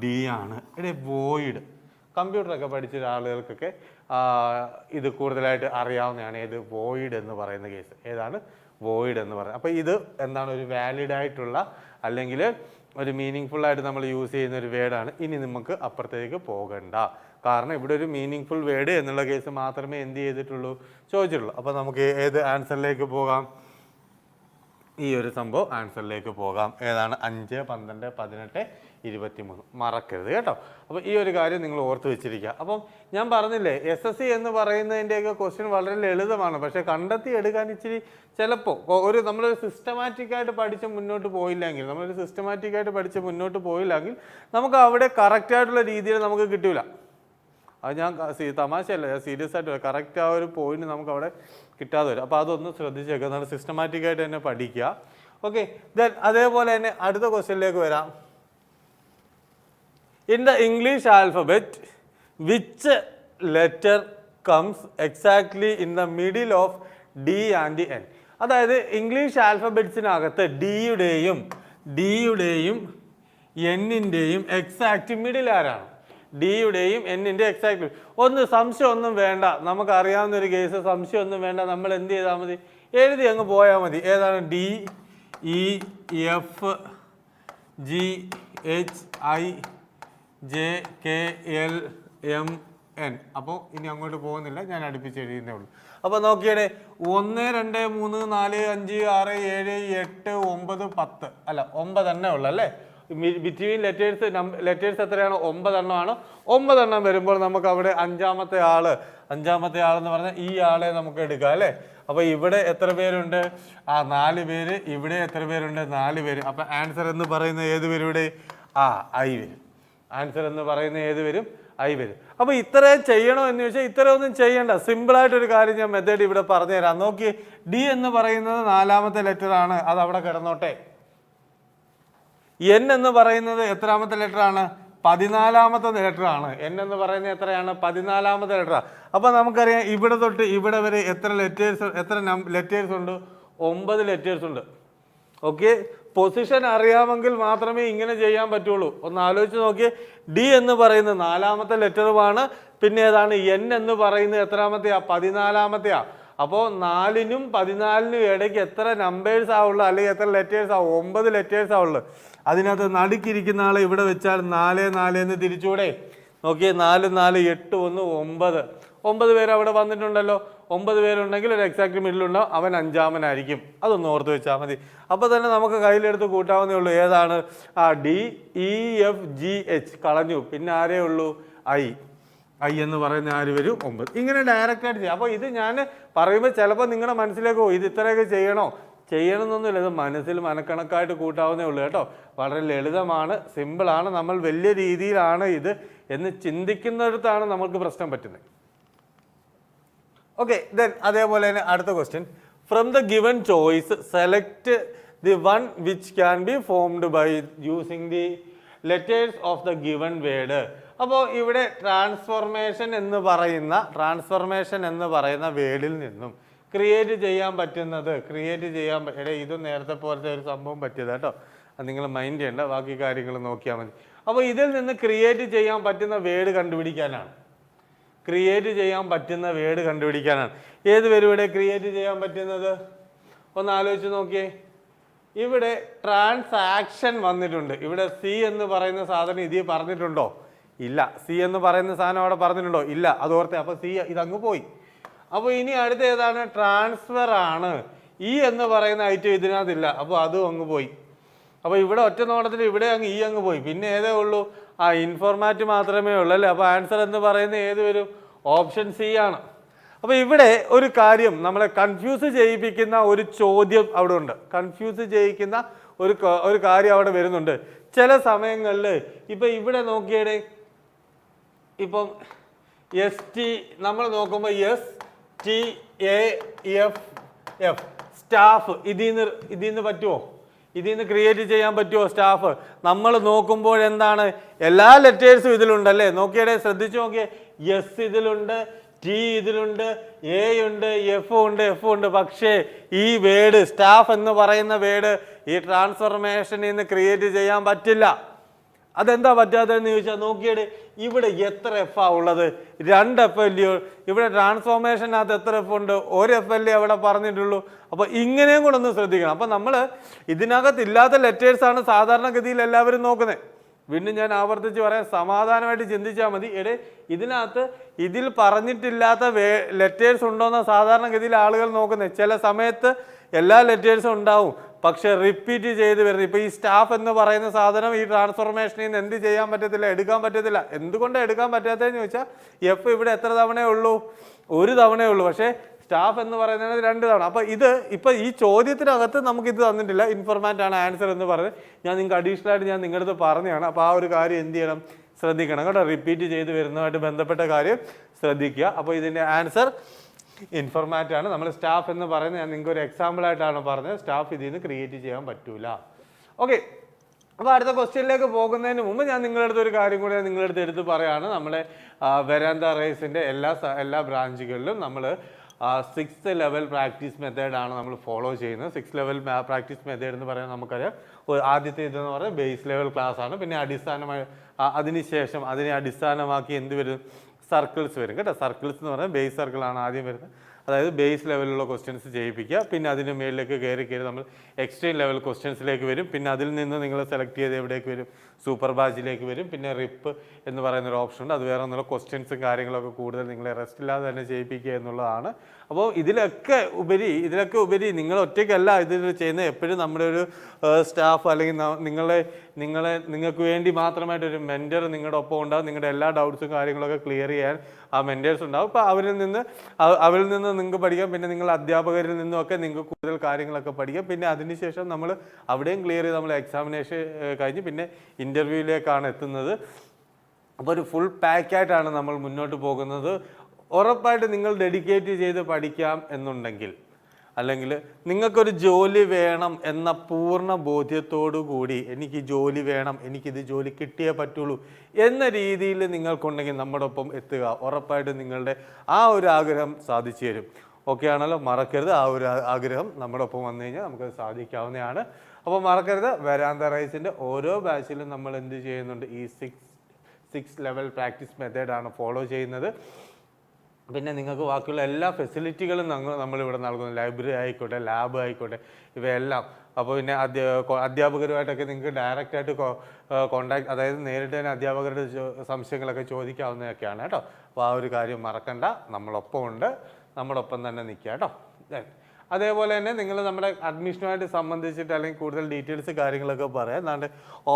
D ആണ്. വോയിഡ്. കമ്പ്യൂട്ടറൊക്കെ പഠിച്ച ആളുകൾക്കൊക്കെ ഇത് കൂടുതലായിട്ട് അറിയാവുന്നതാണ്. ഏത്? വോയിഡ് എന്ന് പറയുന്ന കേസ്. ഏതാണ്? വോയിഡ് എന്ന് പറയുന്നത്. അപ്പോൾ ഇത് എന്താണ്? ഒരു വാലിഡ് ആയിട്ടുള്ള അല്ലെങ്കിൽ ഒരു മീനിങ് ഫുൾ ആയിട്ട് നമ്മൾ യൂസ് ചെയ്യുന്ന ഒരു വേർഡാണ്. ഇനി നമുക്ക് അപ്പുറത്തേക്ക് പോകണ്ട. കാരണം ഇവിടെ ഒരു മീനിങ് ഫുൾ വേർഡ് എന്നുള്ള കേസ് മാത്രമേ എന്ത് ചെയ്തിട്ടുള്ളൂ? ചോദിച്ചിട്ടുള്ളൂ. അപ്പോൾ നമുക്ക് ഏത് ആൻസറിലേക്ക് പോകാം? ഈ ഒരു സംഭവം ആൻസറിലേക്ക് പോകാം. ഏതാണ്? 5, 12, 18, 23. മറക്കരുത് കേട്ടോ. അപ്പോൾ ഈ ഒരു കാര്യം നിങ്ങൾ ഓർത്ത് വെച്ചിരിക്കുക. അപ്പം ഞാൻ പറഞ്ഞില്ലേ, SSC എന്ന് പറയുന്നതിൻ്റെയൊക്കെ ക്വസ്റ്റ്യൻ വളരെ ലളിതമാണ്. പക്ഷേ കണ്ടെത്തി എടുക്കാൻ ഇച്ചിരി ചിലപ്പോൾ നമ്മളൊരു സിസ്റ്റമാറ്റിക്കായിട്ട് പഠിച്ച് മുന്നോട്ട് പോയില്ലെങ്കിൽ നമുക്ക് അവിടെ കറക്റ്റായിട്ടുള്ള രീതിയിൽ നമുക്ക് കിട്ടില്ല. അത് ഞാൻ തമാശയല്ല, ഞാൻ സീരിയസ് ആയിട്ട് കറക്റ്റ് ആ ഒരു പോയിന്റ് നമുക്ക് അവിടെ കിട്ടാതെ വരും. അപ്പോൾ അതൊന്ന് ശ്രദ്ധിച്ചേക്കുക. നമ്മൾ സിസ്റ്റമാറ്റിക്കായിട്ട് തന്നെ പഠിക്കുക. ഓക്കെ. ദെൻ അതേപോലെ തന്നെ അടുത്ത ക്വസ്റ്റ്യനിലേക്ക് വരാം. In the English alphabet which letter comes exactly in the middle of D and N? അതായത് ഇംഗ്ലീഷ് ആൽഫബറ്റ്സിനകത്ത് ഡിയുടെയും N-ൻ്റെയും എക്സാക്റ്റ് മിഡിൽ ആരാണ്? ഡിയുടെയും N-ൻ്റെ എക്സാക്ട്. സംശയം ഒന്നും വേണ്ട, നമുക്കറിയാവുന്ന ഒരു കേസ്. സംശയം ഒന്നും വേണ്ട, നമ്മൾ എന്ത് ചെയ്താൽ മതി? എഴുതി അങ്ങ് പോയാൽ മതി. ഏതാണ്? DEFGHIJKLMN. അപ്പോൾ ഇനി അങ്ങോട്ട് പോകുന്നില്ല, ഞാൻ അടുപ്പിച്ച് എഴുതുന്നേ ഉള്ളൂ. അപ്പോൾ നോക്കിയേ, 1 2 3 4 5 6 7 8 9 10. അല്ല, 9 തന്നെ ഉള്ളു അല്ലേ. ബിറ്റ്വീൻ ലെറ്റേഴ്സ് എത്രയാണ്? 9 എണ്ണമാണ്. 9 എണ്ണം വരുമ്പോൾ നമുക്ക് അവിടെ അഞ്ചാമത്തെ ആളെന്ന് പറഞ്ഞാൽ ഈ ആളെ നമുക്ക് എടുക്കാം അല്ലേ. അപ്പോൾ ഇവിടെ എത്ര പേരുണ്ട്? 4 പേര്. ഇവിടെ എത്ര പേരുണ്ട്? 4 പേര്. അപ്പോൾ ആൻസർ എന്ന് പറയുന്നത് ഏത് വരും ഇവിടെ? I വരും. ആൻസർ എന്ന് പറയുന്നത് ഏത് വരും? I വരും. അപ്പോൾ ഇത്രയും ചെയ്യണോ എന്ന് ചോദിച്ചാൽ ഇത്രയൊന്നും ചെയ്യണ്ട. സിമ്പിളായിട്ടൊരു കാര്യം ഞാൻ മെത്തേഡ് ഇവിടെ പറഞ്ഞു തരാം. നോക്കി, D എന്ന് പറയുന്നത് 4ാമത്തെ ലെറ്റർ ആണ്. അത് അവിടെ കിടന്നോട്ടെ. N എന്ന് പറയുന്നത് എത്രാമത്തെ ലെറ്റർ ആണ്? 14ാമത്തെ ലെറ്റർ ആണ്. N എന്ന് പറയുന്നത് എത്രയാണ്? 14ാമത്തെ ലെറ്റർ. അപ്പോൾ നമുക്കറിയാം ഇവിടെ തൊട്ട് ഇവിടെ വരെ എത്ര ലെറ്റേഴ്സ് ഉണ്ട്? 9 ലെറ്റേഴ്സ് ഉണ്ട്. ഓക്കെ. പൊസിഷൻ അറിയാമെങ്കിൽ മാത്രമേ ഇങ്ങനെ ചെയ്യാൻ പറ്റുള്ളൂ. ഒന്ന് ആലോചിച്ച് നോക്കിയേ. D എന്ന് പറയുന്നത് 4ാമത്തെ ലെറ്ററുമാണ്. പിന്നെ ഏതാണ്? N എന്ന് പറയുന്നത് എത്രാമത്തെയാ? 14ാമത്തെയാ. അപ്പോൾ 4നും 14നും ഇടയ്ക്ക് എത്ര നമ്പേഴ്സ് ആവുള്ളൂ, അല്ലെങ്കിൽ എത്ര ലെറ്റേഴ്സ് ആവും? 9 ലെറ്റേഴ്സ് ആവുള്ളൂ. അതിനകത്ത് നടുക്കിരിക്കുന്ന ആളെ ഇവിടെ വെച്ചാൽ 4 4 എന്ന് തിരിച്ചൂടെ? നോക്കിയേ, 4 4 8 1 9. 9 പേര് അവിടെ വന്നിട്ടുണ്ടല്ലോ. 9 പേരുണ്ടെങ്കിൽ ഒരു എക്സാക്ട് മിഡിലുണ്ടാവും. അവൻ 5ാമനായിരിക്കും. അതൊന്ന് ഓർത്ത് വെച്ചാൽ മതി. അപ്പോൾ തന്നെ നമുക്ക് കയ്യിലെടുത്ത് കൂട്ടാവുന്നേ ഉള്ളൂ. ഏതാണ്? DEFGH കളഞ്ഞു. പിന്നെ ആരേ ഉള്ളൂ? I എന്ന് പറയുന്ന ആര് വരും? 9. ഇങ്ങനെ ഡയറക്റ്റായിട്ട് ചെയ്യാം. അപ്പോൾ ഇത് ഞാൻ പറയുമ്പോൾ ചിലപ്പോൾ നിങ്ങളുടെ മനസ്സിലേക്ക് പോകും, ഇത് ഇത്രയൊക്കെ ചെയ്യണമെന്നൊന്നുമില്ല. ഇത് മനസ്സിൽ മനക്കണക്കായിട്ട് കൂട്ടാവുന്നേ ഉള്ളൂ കേട്ടോ. വളരെ ലളിതമാണ്, സിമ്പിളാണ്. നമ്മൾ വലിയ രീതിയിലാണ് ഇത് എന്ന് ചിന്തിക്കുന്നിടത്താണ് നമുക്ക് പ്രശ്നം പറ്റുന്നത്. ഓക്കെ, ദെൻ അതേപോലെ തന്നെ അടുത്ത question, from the given choice select the one which can be formed by using the letters of the given word. അപ്പോൾ ഇവിടെ ട്രാൻസ്ഫോർമേഷൻ എന്ന് പറയുന്ന വേർഡിൽ നിന്നും ക്രിയേറ്റ് ചെയ്യാൻ പറ്റുന്നത്, ഇത് നേരത്തെ പോലത്തെ ഒരു സംഭവം പറ്റിയത് കേട്ടോ, അത് നിങ്ങൾ മൈൻഡ് ചെയ്യേണ്ട, ബാക്കി കാര്യങ്ങൾ നോക്കിയാൽ മതി. അപ്പോൾ ഇതിൽ നിന്ന് ക്രിയേറ്റ് ചെയ്യാൻ പറ്റുന്ന വേർഡ് കണ്ടുപിടിക്കാനാണ്. ഏത് പേര് ഇവിടെ ക്രിയേറ്റ് ചെയ്യാൻ പറ്റുന്നത്? ഒന്ന് ആലോചിച്ച് നോക്കിയേ. ഇവിടെ ട്രാൻസാക്ഷൻ വന്നിട്ടുണ്ട്. ഇവിടെ സി എന്ന് പറയുന്ന സാധനം ഇതിൽ പറഞ്ഞിട്ടുണ്ടോ? ഇല്ല. സി എന്ന് പറയുന്ന സാധനം അവിടെ പറഞ്ഞിട്ടുണ്ടോ? ഇല്ല. അതോർത്തെ. അപ്പോൾ സി ഇതങ്ങ് പോയി. അപ്പോൾ ഇനി അടുത്ത ഏതാണ്? ട്രാൻസ്ഫർ ആണ്. ഇ എന്ന് പറയുന്ന ഐറ്റം ഇതിനകത്തില്ല, അപ്പോൾ അതും അങ്ങ് പോയി. അപ്പോൾ ഇവിടെ ഒറ്റ നോട്ടത്തിൽ ഇവിടെ അങ്ങ് ഇ അങ്ങ് പോയി. പിന്നെ ഏതേ ഉള്ളൂ? ഇൻഫോർമാറ്റ് മാത്രമേ ഉള്ളൂ അല്ലേ? അപ്പോൾ ആൻസർ എന്ന് പറയുന്നത് ഏത് വരും? ഓപ്ഷൻ സി ആണ്. അപ്പോൾ ഇവിടെ ഒരു കാര്യം നമ്മളെ കൺഫ്യൂസ് ചെയ്യിപ്പിക്കുന്ന ഒരു ചോദ്യം അവിടെ ഉണ്ട്. കൺഫ്യൂസ് ചെയ്യിക്കുന്ന ഒരു കാര്യം അവിടെ വരുന്നുണ്ട് ചില സമയങ്ങളിൽ. ഇപ്പം ഇവിടെ നോക്കിയേ, ഇപ്പം ST നമ്മൾ നോക്കുമ്പോൾ STAFF സ്റ്റാഫ്, ഇതിന്ന് പറ്റുമോ? ഇതിന്ന് ക്രിയേറ്റ് ചെയ്യാൻ പറ്റുമോ സ്റ്റാഫ്? നമ്മൾ നോക്കുമ്പോൾ എന്താണ്, എല്ലാ ലെറ്റേഴ്സും ഇതിലുണ്ടല്ലേ? നോക്കിയേ, ശ്രദ്ധിച്ചു നോക്കിയേ. എസ് ഇതിലുണ്ട്, ടി ഇതിലുണ്ട്, എ ഉണ്ട്, എഫ് ഉണ്ട്. പക്ഷേ ഈ വേർഡ് സ്റ്റാഫ് എന്ന് പറയുന്ന വേർഡ് ഈ ട്രാൻസ്ഫോർമേഷനിൽ നിന്ന് ക്രിയേറ്റ് ചെയ്യാൻ പറ്റില്ല. അതെന്താ പറ്റാത്തതെന്ന് ചോദിച്ചാൽ നോക്കിയേ, ഇവിടെ എത്ര എഫാ ഉള്ളത്? 2 എഫ് അല്ലയോ? ഇവിടെ ട്രാൻസ്ഫോർമേഷനകത്ത് എത്ര എഫ് ഉണ്ട്? 1 എഫ് അല്ലേ അവിടെ പറഞ്ഞിട്ടുള്ളൂ. അപ്പോൾ ഇങ്ങനെയും കൂടെ ഒന്ന് ശ്രദ്ധിക്കണം. അപ്പോൾ നമ്മൾ ഇതിനകത്ത് ഇല്ലാത്ത ലെറ്റേഴ്സാണ് സാധാരണഗതിയിൽ എല്ലാവരും നോക്കുന്നത്. വീണ്ടും ഞാൻ ആവർത്തിച്ച് പറയാം, സമാധാനമായിട്ട് ചിന്തിച്ചാൽ മതി. ഇതിൽ പറഞ്ഞിട്ടില്ലാത്ത ലെറ്റേഴ്സ് ഉണ്ടോയെന്ന സാധാരണഗതിയിൽ ആളുകൾ നോക്കുന്നത്. ചില സമയത്ത് എല്ലാ ലെറ്റേഴ്സും ഉണ്ടാവും, പക്ഷെ റിപ്പീറ്റ് ചെയ്ത് വരുന്നത്. ഇപ്പോൾ ഈ സ്റ്റാഫ് എന്ന് പറയുന്ന സാധനം ഈ ട്രാൻസ്ഫോർമേഷനിൽ നിന്ന് എന്ത് ചെയ്യാൻ പറ്റത്തില്ല? എടുക്കാൻ പറ്റത്തില്ല. എന്തുകൊണ്ടാണ് എടുക്കാൻ പറ്റാത്തതെന്ന് ചോദിച്ചാൽ, എഫ് ഇവിടെ എത്ര തവണയേ ഉള്ളൂ? 1 തവണയേ ഉള്ളൂ. പക്ഷേ സ്റ്റാഫ് എന്ന് പറയുന്നത് 2 തവണ. അപ്പോൾ ഇപ്പോൾ ഈ ചോദ്യത്തിനകത്ത് നമുക്കിത് തന്നിട്ടില്ല. ഇൻഫോർമാറ്റ് ആണ് ആൻസർ എന്ന് പറഞ്ഞ് ഞാൻ നിങ്ങൾക്ക് അഡീഷണൽ ആയിട്ട് ഞാൻ നിങ്ങളുടെ അടുത്ത് പറഞ്ഞതാണ്. അപ്പോൾ ആ ഒരു കാര്യം എന്ത് ചെയ്യണം? ശ്രദ്ധിക്കണം കേട്ടോ. റിപ്പീറ്റ് ചെയ്ത് വരുന്നതുമായിട്ട് ബന്ധപ്പെട്ട കാര്യം ശ്രദ്ധിക്കുക. അപ്പോൾ ഇതിൻ്റെ ആൻസർ ഇൻഫോർമാറ്റ് ആണ്. നമ്മൾ സ്റ്റാഫ് എന്ന് പറയുന്നത് ഞാൻ നിങ്ങൾക്ക് ഒരു എക്സാമ്പിൾ ആയിട്ടാണ് പറഞ്ഞത്. സ്റ്റാഫ് ഇതിൽ നിന്ന് ക്രിയേറ്റ് ചെയ്യാൻ പറ്റൂല. ഓക്കെ, അപ്പോൾ അടുത്ത ക്വസ്റ്റ്യനിലേക്ക് പോകുന്നതിന് മുമ്പ് ഞാൻ നിങ്ങളുടെ അടുത്ത് ഒരു കാര്യം കൂടി നിങ്ങളുടെ അടുത്ത് എടുത്ത് പറയുകയാണ്. നമ്മുടെ വെരാന്ത റേസിൻ്റെ എല്ലാ ബ്രാഞ്ചുകളിലും നമ്മൾ 6th ലെവൽ പ്രാക്ടീസ് മെത്തേഡാണ് നമ്മൾ ഫോളോ ചെയ്യുന്നത്. 6th ലെവൽ പ്രാക്ടീസ് മെത്തേഡ് എന്ന് പറയുന്നത് നമുക്കറിയാം. ആദ്യത്തെ ഇതെന്ന് പറയുന്നത് ബേസ് ലെവൽ ക്ലാസ് ആണ്. പിന്നെ അതിനുശേഷം അതിനെ അടിസ്ഥാനമാക്കി എന്ത് വരും? സർക്കിൾസ് വരും കേട്ടോ. സർക്കിൾസ് എന്ന് പറഞ്ഞാൽ ബേസ് സർക്കിളാണ് ആദ്യം വരുന്നത്. അതായത് ബേസ് ലെവലിലുള്ള ക്വസ്റ്റ്യൻസ് ചെയ്യിപ്പിക്കുക. പിന്നെ അതിന് മേളിലേക്ക് കയറി നമ്മൾ എക്സ്ട്രീം ലെവൽ ക്വസ്റ്റ്യൻസിലേക്ക് വരും. പിന്നെ അതിൽ നിന്ന് നിങ്ങൾ സെലക്ട് ചെയ്ത് എവിടേക്ക് വരും? സൂപ്പർ ബാച്ചിലേക്ക് വരും. പിന്നെ റിപ്പ് എന്ന് പറയുന്നൊരു ഓപ്ഷൻ ഉണ്ട്. അത് വേറെ ഒന്നുള്ള ക്വസ്റ്റ്യൻസും കാര്യങ്ങളൊക്കെ കൂടുതൽ നിങ്ങളെ റെസ്റ്റ് ഇല്ലാതെ തന്നെ ചെയ്യിപ്പിക്കുക എന്നുള്ളതാണ്. അപ്പോൾ ഇതിലൊക്കെ ഉപരി നിങ്ങൾ ഒറ്റയ്ക്കല്ല ഇതിൽ ചെയ്യുന്നത്. എപ്പോഴും നമ്മുടെ ഒരു സ്റ്റാഫ് അല്ലെങ്കിൽ നിങ്ങൾക്ക് വേണ്ടി മാത്രമായിട്ടൊരു മെൻറ്റർ നിങ്ങളുടെ ഒപ്പം ഉണ്ടാകും. നിങ്ങളുടെ എല്ലാ ഡൗട്ട്സും കാര്യങ്ങളൊക്കെ ക്ലിയർ ചെയ്യാൻ ആ മെൻറ്റേഴ്സ് ഉണ്ടാവും. അപ്പോൾ അവരിൽ നിന്ന് നിങ്ങൾക്ക് പഠിക്കാം. പിന്നെ നിങ്ങൾ അധ്യാപകരിൽ നിന്നുമൊക്കെ നിങ്ങൾക്ക് കൂടുതൽ കാര്യങ്ങളൊക്കെ പഠിക്കാം. പിന്നെ അതിനുശേഷം നമ്മൾ അവിടെയും ക്ലിയർ ചെയ്ത് നമ്മൾ എക്സാമിനേഷൻ കഴിഞ്ഞ് പിന്നെ ഇൻ്റർവ്യൂവിലേക്കാണ് എത്തുന്നത്. അപ്പോൾ ഒരു ഫുൾ പാക്കായിട്ടാണ് നമ്മൾ മുന്നോട്ട് പോകുന്നത്. ഉറപ്പായിട്ട് നിങ്ങൾ ഡെഡിക്കേറ്റ് ചെയ്ത് പഠിക്കാം എന്നുണ്ടെങ്കിൽ, അല്ലെങ്കിൽ നിങ്ങൾക്കൊരു ജോലി വേണം എന്ന പൂർണ്ണ ബോധ്യത്തോടു കൂടി എനിക്ക് ജോലി വേണം, എനിക്കിത് ജോലി കിട്ടിയേ പറ്റുള്ളൂ എന്ന രീതിയിൽ നിങ്ങൾക്കുണ്ടെങ്കിൽ നമ്മുടെ ഒപ്പം എത്തുക. ഉറപ്പായിട്ടും നിങ്ങളുടെ ആ ഒരു ആഗ്രഹം സാധിച്ചു തരും. ഓക്കെ ആണല്ലോ? മറക്കരുത്, ആ ഒരു ആഗ്രഹം നമ്മുടെ ഒപ്പം വന്നു കഴിഞ്ഞാൽ നമുക്കത് സാധിക്കാവുന്നതാണ്. അപ്പോൾ മറക്കരുത്, വെരാന്ത റൈസിൻ്റെ ഓരോ ബാച്ചിലും നമ്മൾ എന്ത് ചെയ്യുന്നുണ്ട്? ഈ 6 ലെവൽ പ്രാക്ടീസ് മെത്തേഡാണ് ഫോളോ ചെയ്യുന്നത്. പിന്നെ നിങ്ങൾക്ക് ബാക്കിയുള്ള എല്ലാ ഫെസിലിറ്റികളും നമ്മളിവിടെ നൽകുന്നു. ലൈബ്രറി ആയിക്കോട്ടെ, ലാബ് ആയിക്കോട്ടെ, ഇവയെല്ലാം. അപ്പോൾ പിന്നെ അധ്യാപകരുമായിട്ടൊക്കെ നിങ്ങൾക്ക് ഡയറക്റ്റായിട്ട് കോണ്ടാക്ട്, അതായത് നേരിട്ട് തന്നെ അധ്യാപകരുടെ സംശയങ്ങളൊക്കെ ചോദിക്കാവുന്നതൊക്കെയാണ് കേട്ടോ. അപ്പോൾ ആ ഒരു കാര്യം മറക്കണ്ട. നമ്മളൊപ്പം തന്നെ നിൽക്കുക കേട്ടോ. അതേപോലെ തന്നെ നിങ്ങൾ നമ്മുടെ അഡ്മിഷനുമായിട്ട് സംബന്ധിച്ചിട്ട് അല്ലെങ്കിൽ കൂടുതൽ ഡീറ്റെയിൽസ് കാര്യങ്ങളൊക്കെ പറയാം. എന്നാണ്ട്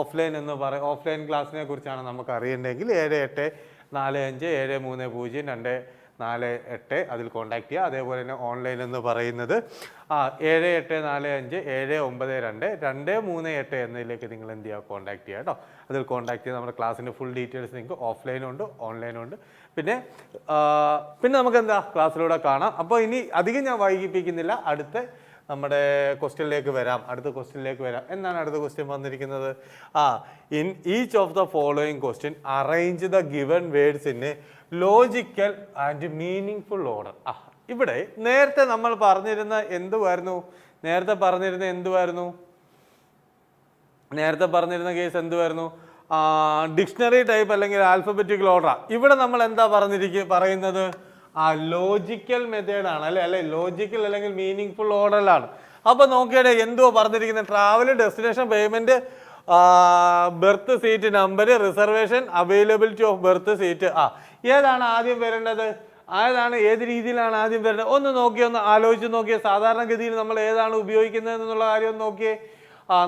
ഓഫ്ലൈൻ ക്ലാസ്സിനെ കുറിച്ചാണ് നമുക്ക് അറിയേണ്ടതെങ്കിൽ 78457302 48 അതിൽ കോൺടാക്ട് ചെയ്യുക. അതേപോലെ തന്നെ ഓൺലൈൻ എന്ന് പറയുന്നത് 78454922 എന്നതിലേക്ക് നിങ്ങൾ എന്ത് ചെയ്യുക, കോൺടാക്ട് ചെയ്യുക കേട്ടോ. അതിൽ കോൺടാക്ട് ചെയ്ത് നമ്മുടെ ക്ലാസ്സിൻ്റെ ഫുൾ ഡീറ്റെയിൽസ് നിങ്ങൾക്ക് ഓഫ്ലൈനും ഉണ്ട് ഓൺലൈനും ഉണ്ട്. പിന്നെ നമുക്ക് എന്താ ക്ലാസ്സിലൂടെ കാണാം. അപ്പോൾ ഇനി അധികം ഞാൻ വൈകിപ്പിക്കുന്നില്ല, അടുത്ത നമ്മുടെ ക്വസ്റ്റ്യനിലേക്ക് വരാം. എന്താണ് അടുത്ത ക്വസ്റ്റ്യൻ വന്നിരിക്കുന്നത്? In each of the following question arrange the given words in a logical and meaning order. ഇവിടെ നേരത്തെ നമ്മൾ പറഞ്ഞിരുന്ന എന്തുവായിരുന്നു? നേരത്തെ പറഞ്ഞിരുന്ന കേസ് എന്തുവായിരുന്നു? ഡിക്ഷണറി ടൈപ്പ് അല്ലെങ്കിൽ ആൽഫബറ്റിക്കൽ ഓർഡർ. ഇവിടെ നമ്മൾ എന്താ പറയുന്നത്? ലോജിക്കൽ മെത്തേഡാണ് അല്ലെ ലോജിക്കൽ അല്ലെങ്കിൽ മീനിങ് ഓർഡറിലാണ്. അപ്പൊ നോക്കിയാടെ എന്തുവാ പറഞ്ഞിരിക്കുന്നത്? Travel, destination, payment, berth, seat number, reservation, availability of berth, seat. ഏതാണ് ആദ്യം വരേണ്ടത്? ഏത് രീതിയിലാണ് ആദ്യം വരേണ്ടത്? ഒന്ന് ആലോചിച്ച് നോക്കിയേ. സാധാരണഗതിയിൽ നമ്മൾ ഏതാണ് ഉപയോഗിക്കുന്നത് എന്നുള്ള കാര്യം ഒന്ന് നോക്കിയേ.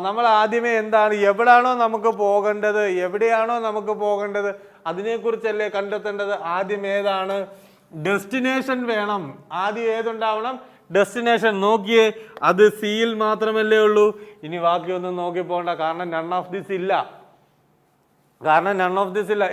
നമ്മൾ ആദ്യമേ എന്താണ്, എവിടെയാണോ നമുക്ക് പോകേണ്ടത് അതിനെക്കുറിച്ചല്ലേ കണ്ടെത്തേണ്ടത്. ആദ്യം ഏതാണ്? ഡെസ്റ്റിനേഷൻ വേണം. ആദ്യം ഏതുണ്ടാവണം? ഡെസ്റ്റിനേഷൻ. നോക്കിയേ, അത് സിയിൽ മാത്രമല്ലേ ഉള്ളൂ. ഇനി ബാക്കിയൊന്നും നോക്കി പോകണ്ട, കാരണം നൺ ഓഫ് ദിസ് ഇല്ല.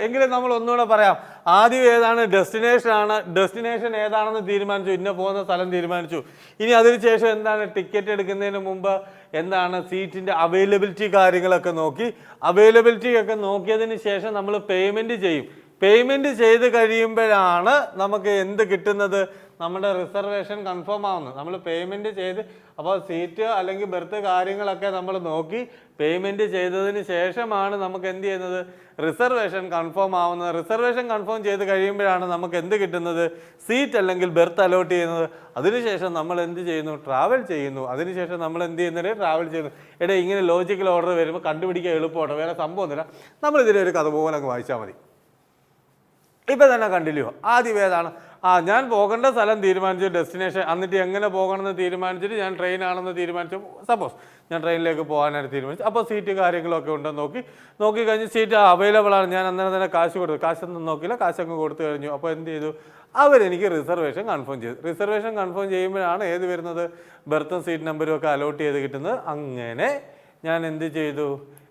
എങ്കിലും നമ്മൾ ഒന്നുകൂടെ പറയാം. ആദ്യം ഏതാണ്? ഡെസ്റ്റിനേഷൻ ആണ്. ഡെസ്റ്റിനേഷൻ ഏതാണെന്ന് തീരുമാനിച്ചു, ഇന്ന പോകുന്ന സ്ഥലം തീരുമാനിച്ചു. ഇനി അതിനുശേഷം എന്താണ്? ടിക്കറ്റ് എടുക്കുന്നതിന് മുമ്പ് എന്താണ്? സീറ്റിന്റെ അവൈലബിലിറ്റി കാര്യങ്ങളൊക്കെ നോക്കി. അവൈലബിലിറ്റി ഒക്കെ നോക്കിയതിന് ശേഷം നമ്മൾ പേയ്മെന്റ് ചെയ്യും. പേയ്മെന്റ് ചെയ്ത് കഴിയുമ്പോഴാണ് നമുക്ക് എന്ത് കിട്ടുന്നത്? നമ്മുടെ റിസർവേഷൻ കൺഫേം ആവുന്നത്. നമ്മൾ പേയ്മെന്റ് ചെയ്ത്, അപ്പോൾ സീറ്റ് അല്ലെങ്കിൽ ബെർത്ത് കാര്യങ്ങളൊക്കെ നമ്മൾ നോക്കി പേയ്മെന്റ് ചെയ്തതിന് ശേഷമാണ് നമുക്ക് എന്ത് ചെയ്യുന്നത്? റിസർവേഷൻ കൺഫേം ആവുന്നത്. റിസർവേഷൻ കൺഫേം ചെയ്ത് കഴിയുമ്പോഴാണ് നമുക്ക് എന്ത് കിട്ടുന്നത്? സീറ്റ് അല്ലെങ്കിൽ ബെർത്ത് അലോട്ട് ചെയ്യുന്നത്. അതിനുശേഷം നമ്മൾ എന്ത് ചെയ്യുന്നു? ട്രാവൽ ചെയ്യുന്നു. അതിനുശേഷം നമ്മൾ എന്ത് ചെയ്യുന്നത്? ട്രാവൽ ചെയ്യുന്നു. ഇങ്ങനെ ലോജിക്കൽ ഓർഡർ വരുമ്പോൾ കണ്ടുപിടിക്കാൻ എളുപ്പമാണ്, വേറെ സംഭവമൊന്നുമില്ല. നമ്മൾ ഇതിനെ ഒരു കഥ പോലെ അങ്ങ് വായിച്ചാൽ മതി. ഇപ്പം തന്നെ കണ്ടില്ലയോ? ആദ്യം ഏതാണ്? ഞാൻ പോകേണ്ട സ്ഥലം തീരുമാനിച്ചു, ഡെസ്റ്റിനേഷൻ. എന്നിട്ട് എങ്ങനെ പോകണമെന്ന് തീരുമാനിച്ചിട്ട് ഞാൻ ട്രെയിനാണെന്ന് തീരുമാനിച്ചു. സപ്പോസ് ഞാൻ ട്രെയിനിലേക്ക് പോകാനായിട്ട് തീരുമാനിച്ചു. അപ്പോൾ സീറ്റ് കാര്യങ്ങളൊക്കെ ഉണ്ടെന്ന് നോക്കി കഴിഞ്ഞ് സീറ്റ് അവൈലബിൾ ആണ്. ഞാൻ അന്നേരം തന്നെ കാശ് കൊടുത്തു. കാശൊന്നും നോക്കിയില്ല, കാശങ്ങ് കൊടുത്തു കഴിഞ്ഞു. അപ്പോൾ എന്ത് ചെയ്തു? അവരെനിക്ക് റിസർവേഷൻ കൺഫേം ചെയ്തു. റിസർവേഷൻ കൺഫേം ചെയ്യുമ്പോഴാണ് ഏത് വരുന്നത്? ബെർത്തും സീറ്റ് നമ്പറും ഒക്കെ അലോട്ട് ചെയ്ത് കിട്ടുന്നത്. അങ്ങനെ ഞാൻ എന്ത് ചെയ്തു?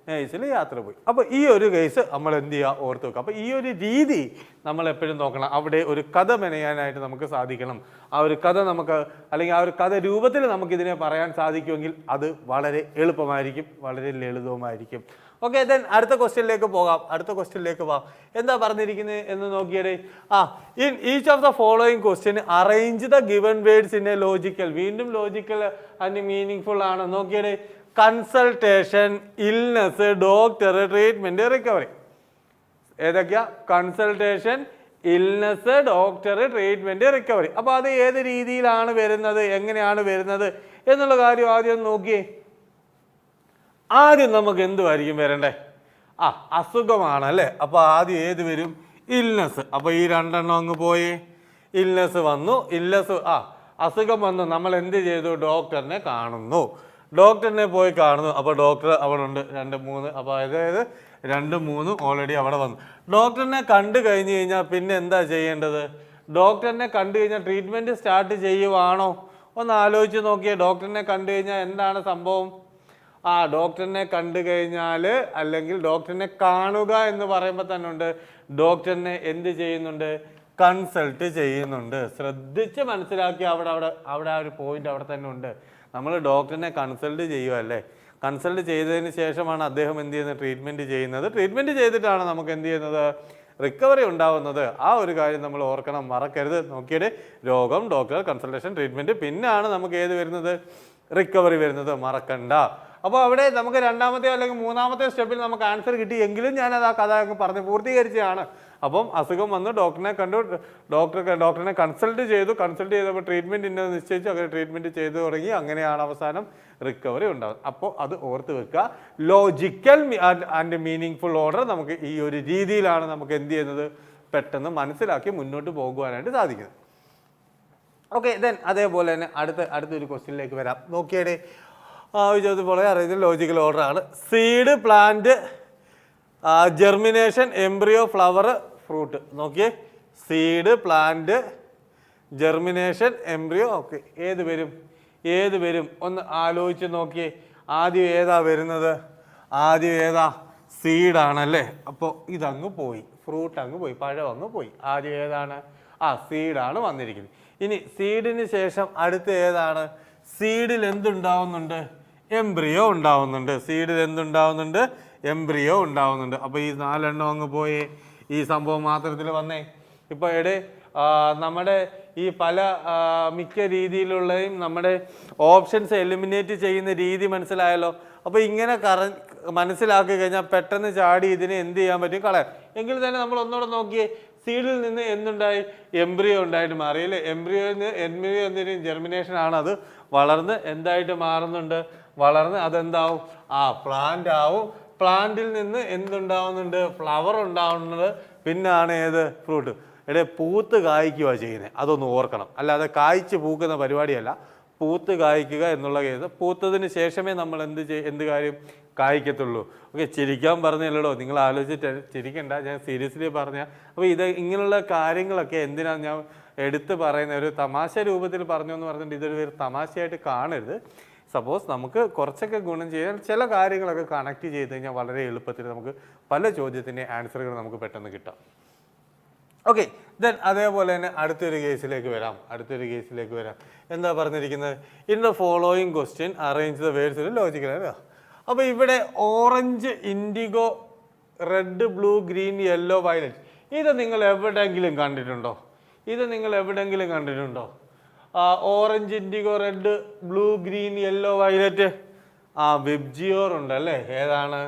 നൈസിൽ യാത്ര പോയി. അപ്പോൾ ഈ ഒരു കേസ് നമ്മൾ എന്ത് ചെയ്യുക? ഓർത്ത് വെക്കുക. അപ്പോൾ ഈ ഒരു രീതി നമ്മൾ എപ്പോഴും നോക്കണം. അവിടെ ഒരു കഥ മെനയാനായിട്ട് നമുക്ക് സാധിക്കണം. ആ ഒരു കഥ നമുക്ക്, അല്ലെങ്കിൽ ആ ഒരു കഥ രൂപത്തിൽ നമുക്കിതിനെ പറയാൻ സാധിക്കുമെങ്കിൽ അത് വളരെ എളുപ്പമായിരിക്കും, വളരെ ലളിതവുമായിരിക്കും. ഓക്കെ, ദെൻ അടുത്ത ക്വസ്റ്റ്യനിലേക്ക് പോകാം. എന്താ പറഞ്ഞിരിക്കുന്നത് എന്ന് നോക്കിയേ. In each of the following question arrange the given words in a logical. വീണ്ടും ലോജിക്കൽ ആൻഡ് മീനിങ് ആണ്. നോക്കിയേ, consultation, illness, doctor, treatment, recovery. ഏതൊക്കെയാ? Consultation, illness, doctor, treatment, recovery. അപ്പൊ അത് ഏത് രീതിയിലാണ് വരുന്നത്, എങ്ങനെയാണ് വരുന്നത് എന്നുള്ള കാര്യം ആദ്യം നോക്കിയേ. ആദ്യം നമുക്ക് എന്തുമായിരിക്കും വരണ്ടേ? അസുഖമാണ് അല്ലേ. അപ്പൊ ആദ്യം ഏത് വരും? ഇൽനെസ്. അപ്പൊ ഈ രണ്ടെണ്ണം അങ്ങ് പോയേ. ഇൽനെസ് വന്നു. അസുഖം വന്നു. നമ്മൾ എന്ത് ചെയ്തു? ഡോക്ടറിനെ കാണുന്നു. പോയി കാണുന്നു. അപ്പോൾ ഡോക്ടർ അവിടെ ഉണ്ട്. 2, 3. അപ്പോൾ അതായത് 2, 3 ഓൾറെഡി അവിടെ വന്നു. ഡോക്ടറിനെ കണ്ടു കഴിഞ്ഞ് കഴിഞ്ഞാൽ പിന്നെ എന്താ ചെയ്യേണ്ടത്? ഡോക്ടറിനെ കണ്ടു കഴിഞ്ഞാൽ ട്രീറ്റ്മെൻറ്റ് സ്റ്റാർട്ട് ചെയ്യുവാണോ? ഒന്ന് ആലോചിച്ച് നോക്കിയേ. ഡോക്ടറിനെ കണ്ടു കഴിഞ്ഞാൽ എന്താണ് സംഭവം? ഡോക്ടറിനെ കണ്ടു കഴിഞ്ഞാൽ, അല്ലെങ്കിൽ ഡോക്ടറിനെ കാണുക എന്ന് പറയുമ്പോൾ തന്നെ ഉണ്ട്, ഡോക്ടറിനെ എന്ത് ചെയ്യുന്നുണ്ട്? കൺസൾട്ട് ചെയ്യുന്നുണ്ട്. ശ്രദ്ധിച്ച് മനസ്സിലാക്കി. അവിടെ ആ ഒരു പോയിന്റ് അവിടെ തന്നെ ഉണ്ട്. നമ്മൾ ഡോക്ടറിനെ കൺസൾട്ട് ചെയ്യുമല്ലേ. കൺസൾട്ട് ചെയ്തതിന് ശേഷമാണ് അദ്ദേഹം എന്ത് ചെയ്യുന്നത്? ട്രീറ്റ്മെൻറ്റ് ചെയ്യുന്നത്. ട്രീറ്റ്മെൻറ്റ് ചെയ്തിട്ടാണ് നമുക്ക് എന്ത് ചെയ്യുന്നത്? റിക്കവറി ഉണ്ടാവുന്നത്. ആ ഒരു കാര്യം നമ്മൾ ഓർക്കണം, മറക്കരുത്. നോക്കിയിട്ട് രോഗം, ഡോക്ടർ, കൺസൾട്ടേഷൻ, ട്രീറ്റ്മെൻറ്റ്, പിന്നാണ് നമുക്ക് ഏത് വരുന്നത്? റിക്കവറി വരുന്നത്. മറക്കണ്ട. അപ്പോൾ അവിടെ നമുക്ക് രണ്ടാമത്തെ അല്ലെങ്കിൽ മൂന്നാമത്തെ സ്റ്റെപ്പിൽ നമുക്ക് ആൻസർ കിട്ടി. എങ്കിലും ഞാനത് ആ കഥ പറഞ്ഞ് പൂർത്തീകരിച്ചതാണ്. അപ്പം അസുഖം വന്നു, ഡോക്ടറിനെ കണ്ടു, ഡോക്ടറിനെ കൺസൾട്ട് ചെയ്തപ്പോൾ ട്രീറ്റ്മെൻറ്റ് ഇന്നത് നിശ്ചയിച്ചു. അങ്ങനെ ട്രീറ്റ്മെൻറ്റ് ചെയ്തു തുടങ്ങി. അങ്ങനെയാണ് അവസാനം റിക്കവറി ഉണ്ടാകുന്നത്. അപ്പോൾ അത് ഓർത്ത് വെക്കുക. ലോജിക്കൽ ആൻഡ് മീനിങ് ഓർഡർ നമുക്ക് ഈ ഒരു രീതിയിലാണ് നമുക്ക് എന്ത് ചെയ്യുന്നത്? പെട്ടെന്ന് മനസ്സിലാക്കി മുന്നോട്ട് പോകുവാനായിട്ട് സാധിക്കുന്നത്. ഓക്കെ, ദെൻ അതേപോലെ തന്നെ അടുത്തൊരു ക്വസ്റ്റ്യനിലേക്ക് വരാം. നോക്കിയേ, ചോദ്യപോലെ അറിയുന്നത് ലോജിക്കൽ ഓർഡർ ആണ്. Seed, plant, germination, embryo, flower, fruit. നോക്കിയേ, seed, plant, germination, embryo. Okay, ഏത് വരും ഒന്ന് ആലോചിച്ച് നോക്കിയേ. ആദ്യം ഏതാ വരുന്നത്? ആദ്യം ഏതാ? സീഡാണല്ലേ. അപ്പോൾ ഇതങ്ങ് പോയി, ഫ്രൂട്ട് അങ്ങ് പോയി, പഴം അങ്ങ് പോയി. ആദ്യം ഏതാണ്? സീഡാണ് വന്നിരിക്കുന്നത്. ഇനി സീഡിന് ശേഷം അടുത്ത ഏതാണ്? സീഡിൽ എന്തുണ്ടാവുന്നുണ്ട്? എംബ്രിയോ ഉണ്ടാവുന്നുണ്ട്. സീഡിൽ എന്തുണ്ടാവുന്നുണ്ട്? എംബ്രിയോ ഉണ്ടാവുന്നുണ്ട്. അപ്പോൾ ഈ 4 എണ്ണം അങ്ങ് പോയേ. ഈ സംഭവം മാത്രത്തിൽ വന്നേ. ഇപ്പോൾ നമ്മുടെ ഈ പല മിക്ക രീതിയിലുള്ളതും നമ്മുടെ ഓപ്ഷൻസ് എലിമിനേറ്റ് ചെയ്യുന്ന രീതി മനസ്സിലായല്ലോ. അപ്പോൾ ഇങ്ങനെ മനസ്സിലാക്കി കഴിഞ്ഞാൽ പെട്ടെന്ന് ചാടി ഇതിനെ എന്ത് ചെയ്യാൻ പറ്റും? കളയാം. എങ്കിൽ തന്നെ നമ്മൾ ഒന്നുകൂടെ നോക്കിയേ. സീഡിൽ നിന്ന് എന്തുണ്ടായി? എംബ്രിയോ ഉണ്ടായിട്ട് മാറി അല്ലേ. എംബ്രിയോ എന്നൊരു ജെർമിനേഷൻ ആണ്. അത് വളർന്ന് എന്തായിട്ട് മാറുന്നുണ്ട്? വളർന്ന് അതെന്താവും? പ്ലാന്റ് ആവും. പ്ലാന്റിൽ നിന്ന് എന്തുണ്ടാവുന്നുണ്ട്? ഫ്ലവർ ഉണ്ടാവുന്നത്. പിന്നാണ് ഏത്? ഫ്രൂട്ട്. പൂത്ത് കായ്ക്കുക ചെയ്യുന്നത്. അതൊന്ന് ഓർക്കണം. അല്ലാതെ കായ്ച്ച് പൂക്കുന്ന പരിപാടിയല്ല. പൂത്ത് കായ്ക്കുക എന്നുള്ള കേസ്. പൂത്തതിന് ശേഷമേ നമ്മൾ എന്ത് കാര്യം കായ്ക്കത്തുള്ളൂ. ഓക്കെ, ചിരിക്കാൻ പറഞ്ഞല്ലോ. നിങ്ങൾ ആലോചിച്ചിട്ട് ചിരിക്കണ്ട, ഞാൻ സീരിയസ്ലി പറഞ്ഞ. അപ്പോൾ ഇങ്ങനെയുള്ള കാര്യങ്ങളൊക്കെ എന്തിനാണ് ഞാൻ എടുത്ത് പറയുന്നത്? ഒരു തമാശ രൂപത്തിൽ പറഞ്ഞു എന്ന് പറഞ്ഞിട്ട് ഇതൊരു തമാശയായിട്ട് കാണരുത്. സപ്പോസ് നമുക്ക് കുറച്ചൊക്കെ ഗുണം ചെയ്യാൻ ചില കാര്യങ്ങളൊക്കെ കണക്ട് ചെയ്ത് കഴിഞ്ഞാൽ വളരെ എളുപ്പത്തിൽ നമുക്ക് പല ചോദ്യത്തിൻ്റെ ആൻസറുകൾ നമുക്ക് പെട്ടെന്ന് കിട്ടാം. ഓക്കെ, ദെൻ അതേപോലെ തന്നെ അടുത്തൊരു കേസിലേക്ക് വരാം. എന്താ പറഞ്ഞിരിക്കുന്നത്? In the following question arrange the words logical. അപ്പോൾ ഇവിടെ orange, IndiGo, red, blue, green, yellow, violet. ഇത് നിങ്ങൾ എവിടെയെങ്കിലും കണ്ടിട്ടുണ്ടോ? Orange, IndiGo, red, blue, green, yellow, violet. VIBGYOR ഉണ്ടല്ലേ. ഏതാണ്?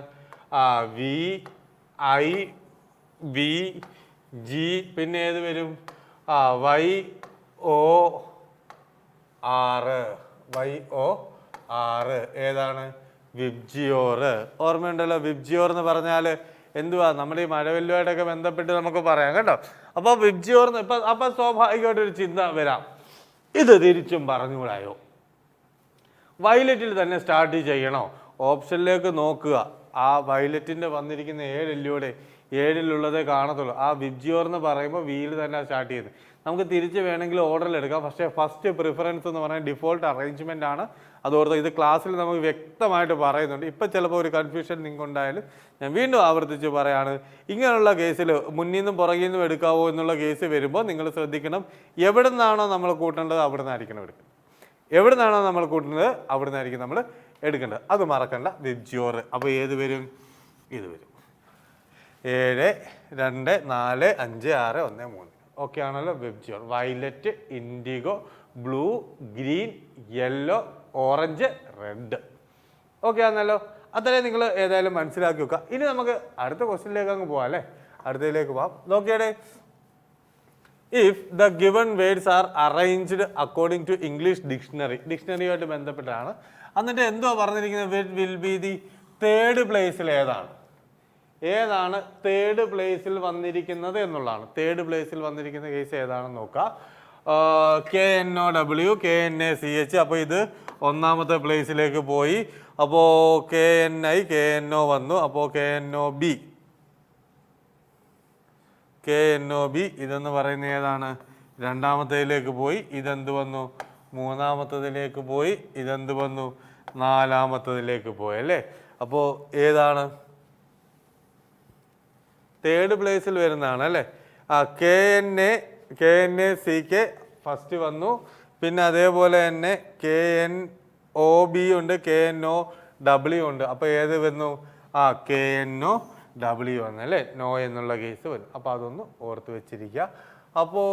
VIVG. പിന്നെ ഏത് വരും? YOR. ഏതാണ്? വിബ്ജിയോർ. ഓർമ്മയുണ്ടല്ലോ. വിബ്ജിയോർ എന്ന് പറഞ്ഞാൽ എന്തുവാ? നമ്മുടെ ഈ മഴവില്ലുമായിട്ടൊക്കെ ബന്ധപ്പെട്ട് നമുക്ക് പറയാം കേട്ടോ. അപ്പോൾ വിബ്ജിയോർ അപ്പം സ്വാഭാവികമായിട്ടൊരു ചിന്ത വരാം, ഇത് തിരിച്ചും പറഞ്ഞുകൂടായോ? വയലറ്റിൽ തന്നെ സ്റ്റാർട്ട് ചെയ്യണോ? ഓപ്ഷനിലേക്ക് നോക്കുക. വയലറ്റിൻ്റെ വന്നിരിക്കുന്ന 7 7 കാണത്തുള്ളൂ. വിബ്ജിയോർ എന്ന് പറയുമ്പോൾ വീല് തന്നെ സ്റ്റാർട്ട് ചെയ്യുന്നത്. നമുക്ക് തിരിച്ച് വേണമെങ്കിൽ ഓർഡറിൽ എടുക്കാം. പക്ഷേ ഫസ്റ്റ് പ്രിഫറൻസ് എന്ന് പറഞ്ഞാൽ ഡിഫോൾട്ട് അറേഞ്ച്മെൻ്റ് ആണ്. അതോർത്ത് ഇത് ക്ലാസ്സിൽ നമുക്ക് വ്യക്തമായിട്ട് പറയുന്നുണ്ട്. ഇപ്പം ചിലപ്പോൾ ഒരു കൺഫ്യൂഷൻ നിങ്ങൾക്ക് ഉണ്ടായാലും ഞാൻ വീണ്ടും ആവർത്തിച്ച് പറയാണ്, ഇങ്ങനെയുള്ള കേസിൽ മുന്നിൽ നിന്നും പുറകിൽ നിന്നും എടുക്കാവോ എന്നുള്ള കേസ് വരുമ്പോൾ നിങ്ങൾ ശ്രദ്ധിക്കണം, എവിടെ നിന്നാണോ നമ്മൾ കൂട്ടേണ്ടത് അവിടെ നിന്നായിരിക്കണം എടുക്കുന്നത്. എവിടെ നിന്നാണോ നമ്മൾ കൂട്ടുന്നത് അവിടെ നിന്നായിരിക്കും നമ്മൾ എടുക്കേണ്ടത്. അത് മറക്കണ്ട. വിബ്ജിയോർ. അപ്പോൾ ഏത് വരും? ഇത് വരും. 7, 2, 4, 5, 6, 1, 3. ഓക്കെ ആണല്ലോ. VIBGYOR. Violet, IndiGo, blue, green, yellow, orange, red. Okay ആണല്ലോ. അത്രയും നിങ്ങൾ ഏതായാലും മനസ്സിലാക്കി വെക്കുക. ഇനി നമുക്ക് അടുത്ത ക്വസ്റ്റ്യനിലേക്ക് അങ്ങ് പോവാം അല്ലേ. അടുത്തതിലേക്ക് പോവാം. നോക്കിയാടെ. If the given words are arranged according to English ഡിക്ഷണറിയുമായിട്ട് ബന്ധപ്പെട്ടാണ്. എന്നിട്ട് എന്തോ പറഞ്ഞിരിക്കുന്നത്? വിൽ ബി ദി തേർഡ് പ്ലേസിൽ ഏതാണ് തേർഡ് പ്ലേസിൽ വന്നിരിക്കുന്നത് എന്നുള്ളതാണ്. തേർഡ് പ്ലേസിൽ വന്നിരിക്കുന്ന കേസ് ഏതാണെന്ന് നോക്കാം. KNOW, KNACH. അപ്പോൾ ഇത് ഒന്നാമത്തെ പ്ലേസിലേക്ക് പോയി. അപ്പോൾ KNI, KNO വന്നു. അപ്പോൾ KNOB ഇതെന്ന് പറയുന്ന ഏതാണ്? രണ്ടാമത്തേതിലേക്ക് പോയി. ഇതെന്ത് വന്നു? മൂന്നാമത്തതിലേക്ക് പോയി. ഇതെന്ത് വന്നു? നാലാമത്തതിലേക്ക് പോയി അല്ലേ. അപ്പോൾ ഏതാണ്? തേർഡ് പ്ലേസിൽ വരുന്നതാണ് അല്ലേ. KNACK ഫസ്റ്റ് വന്നു. പിന്നെ അതേപോലെ തന്നെ KNOB ഉണ്ട്, KNOW ഉണ്ട്. അപ്പോൾ ഏത് വന്നു? KNOW വന്നല്ലേ. നോ എന്നുള്ള കേസ് വരും. അപ്പോൾ അതൊന്ന് ഓർത്ത് വെച്ചിരിക്കുക. അപ്പോൾ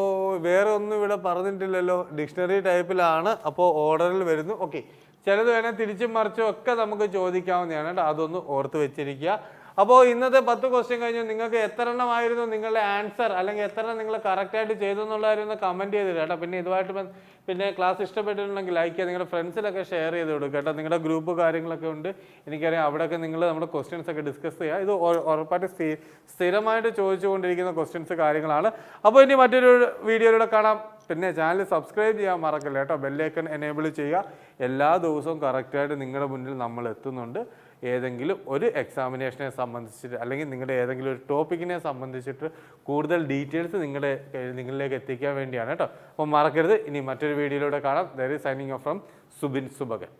വേറെ ഒന്നും ഇവിടെ പറഞ്ഞിട്ടില്ലല്ലോ. ഡിക്ഷണറി ടൈപ്പിലാണ്. അപ്പോൾ ഓർഡറിൽ വരുന്നു. ഓക്കെ, ചിലത് വേണേൽ തിരിച്ചും മറിച്ചും ഒക്കെ നമുക്ക് ചോദിക്കാവുന്നതാണ് കേട്ടോ. അതൊന്ന് ഓർത്ത് വെച്ചിരിക്കുക. അപ്പോൾ ഇന്നത്തെ 10 ക്വസ്റ്റ്യൻ കഴിഞ്ഞു. നിങ്ങൾക്ക് എത്ര എണ്ണമായിരുന്നു നിങ്ങളുടെ ആൻസർ, അല്ലെങ്കിൽ എത്ര എണ്ണം നിങ്ങൾ കറക്റ്റായിട്ട് ചെയ്തു എന്നുള്ളതായിരുന്നു കമൻറ്റ് ചെയ്തില്ല കേട്ടോ. പിന്നെ ഇതുമായിട്ട് പിന്നെ ക്ലാസ് ഇഷ്ടപ്പെട്ടിട്ടുണ്ടെങ്കിൽ ലൈക്ക് ചെയ്യുക, നിങ്ങളുടെ ഫ്രണ്ട്സിലൊക്കെ ഷെയർ ചെയ്ത് കൊടുക്കുക കേട്ടോ. നിങ്ങളുടെ ഗ്രൂപ്പ് കാര്യങ്ങളൊക്കെ ഉണ്ട്, എനിക്കറിയാം. അവിടെയൊക്കെ നിങ്ങൾ നമ്മുടെ ക്വസ്റ്റ്യൻസ് ഒക്കെ ഡിസ്കസ് ചെയ്യുക. ഇത് ഉറപ്പായിട്ട് സ്ഥിരമായിട്ട് ചോദിച്ചുകൊണ്ടിരിക്കുന്ന ക്വസ്റ്റ്യൻസ് കാര്യങ്ങളാണ്. അപ്പോൾ ഇനി മറ്റൊരു വീഡിയോയിലൂടെ കാണാം. പിന്നെ ചാനൽ സബ്സ്ക്രൈബ് ചെയ്യാൻ മറക്കല്ല കേട്ടോ. ബെല്ലൈക്കൺ എനേബിൾ ചെയ്യുക. എല്ലാ ദിവസവും കറക്റ്റായിട്ട് നിങ്ങളുടെ മുന്നിൽ നമ്മൾ എത്തുന്നുണ്ട്. ഏതെങ്കിലും ഒരു എക്സാമിനേഷനെ സംബന്ധിച്ചിട്ട് അല്ലെങ്കിൽ നിങ്ങളുടെ ഏതെങ്കിലും ഒരു ടോപ്പിക്കിനെ സംബന്ധിച്ചിട്ട് കൂടുതൽ ഡീറ്റെയിൽസ് നിങ്ങളിലേക്ക് എത്തിക്കാൻ വേണ്ടിയാണ് കേട്ടോ. അപ്പോൾ മറക്കരുത്. ഇനി മറ്റൊരു വീഡിയോയിലൂടെ കാണാം. There is signing off from Subin സുബകൻ.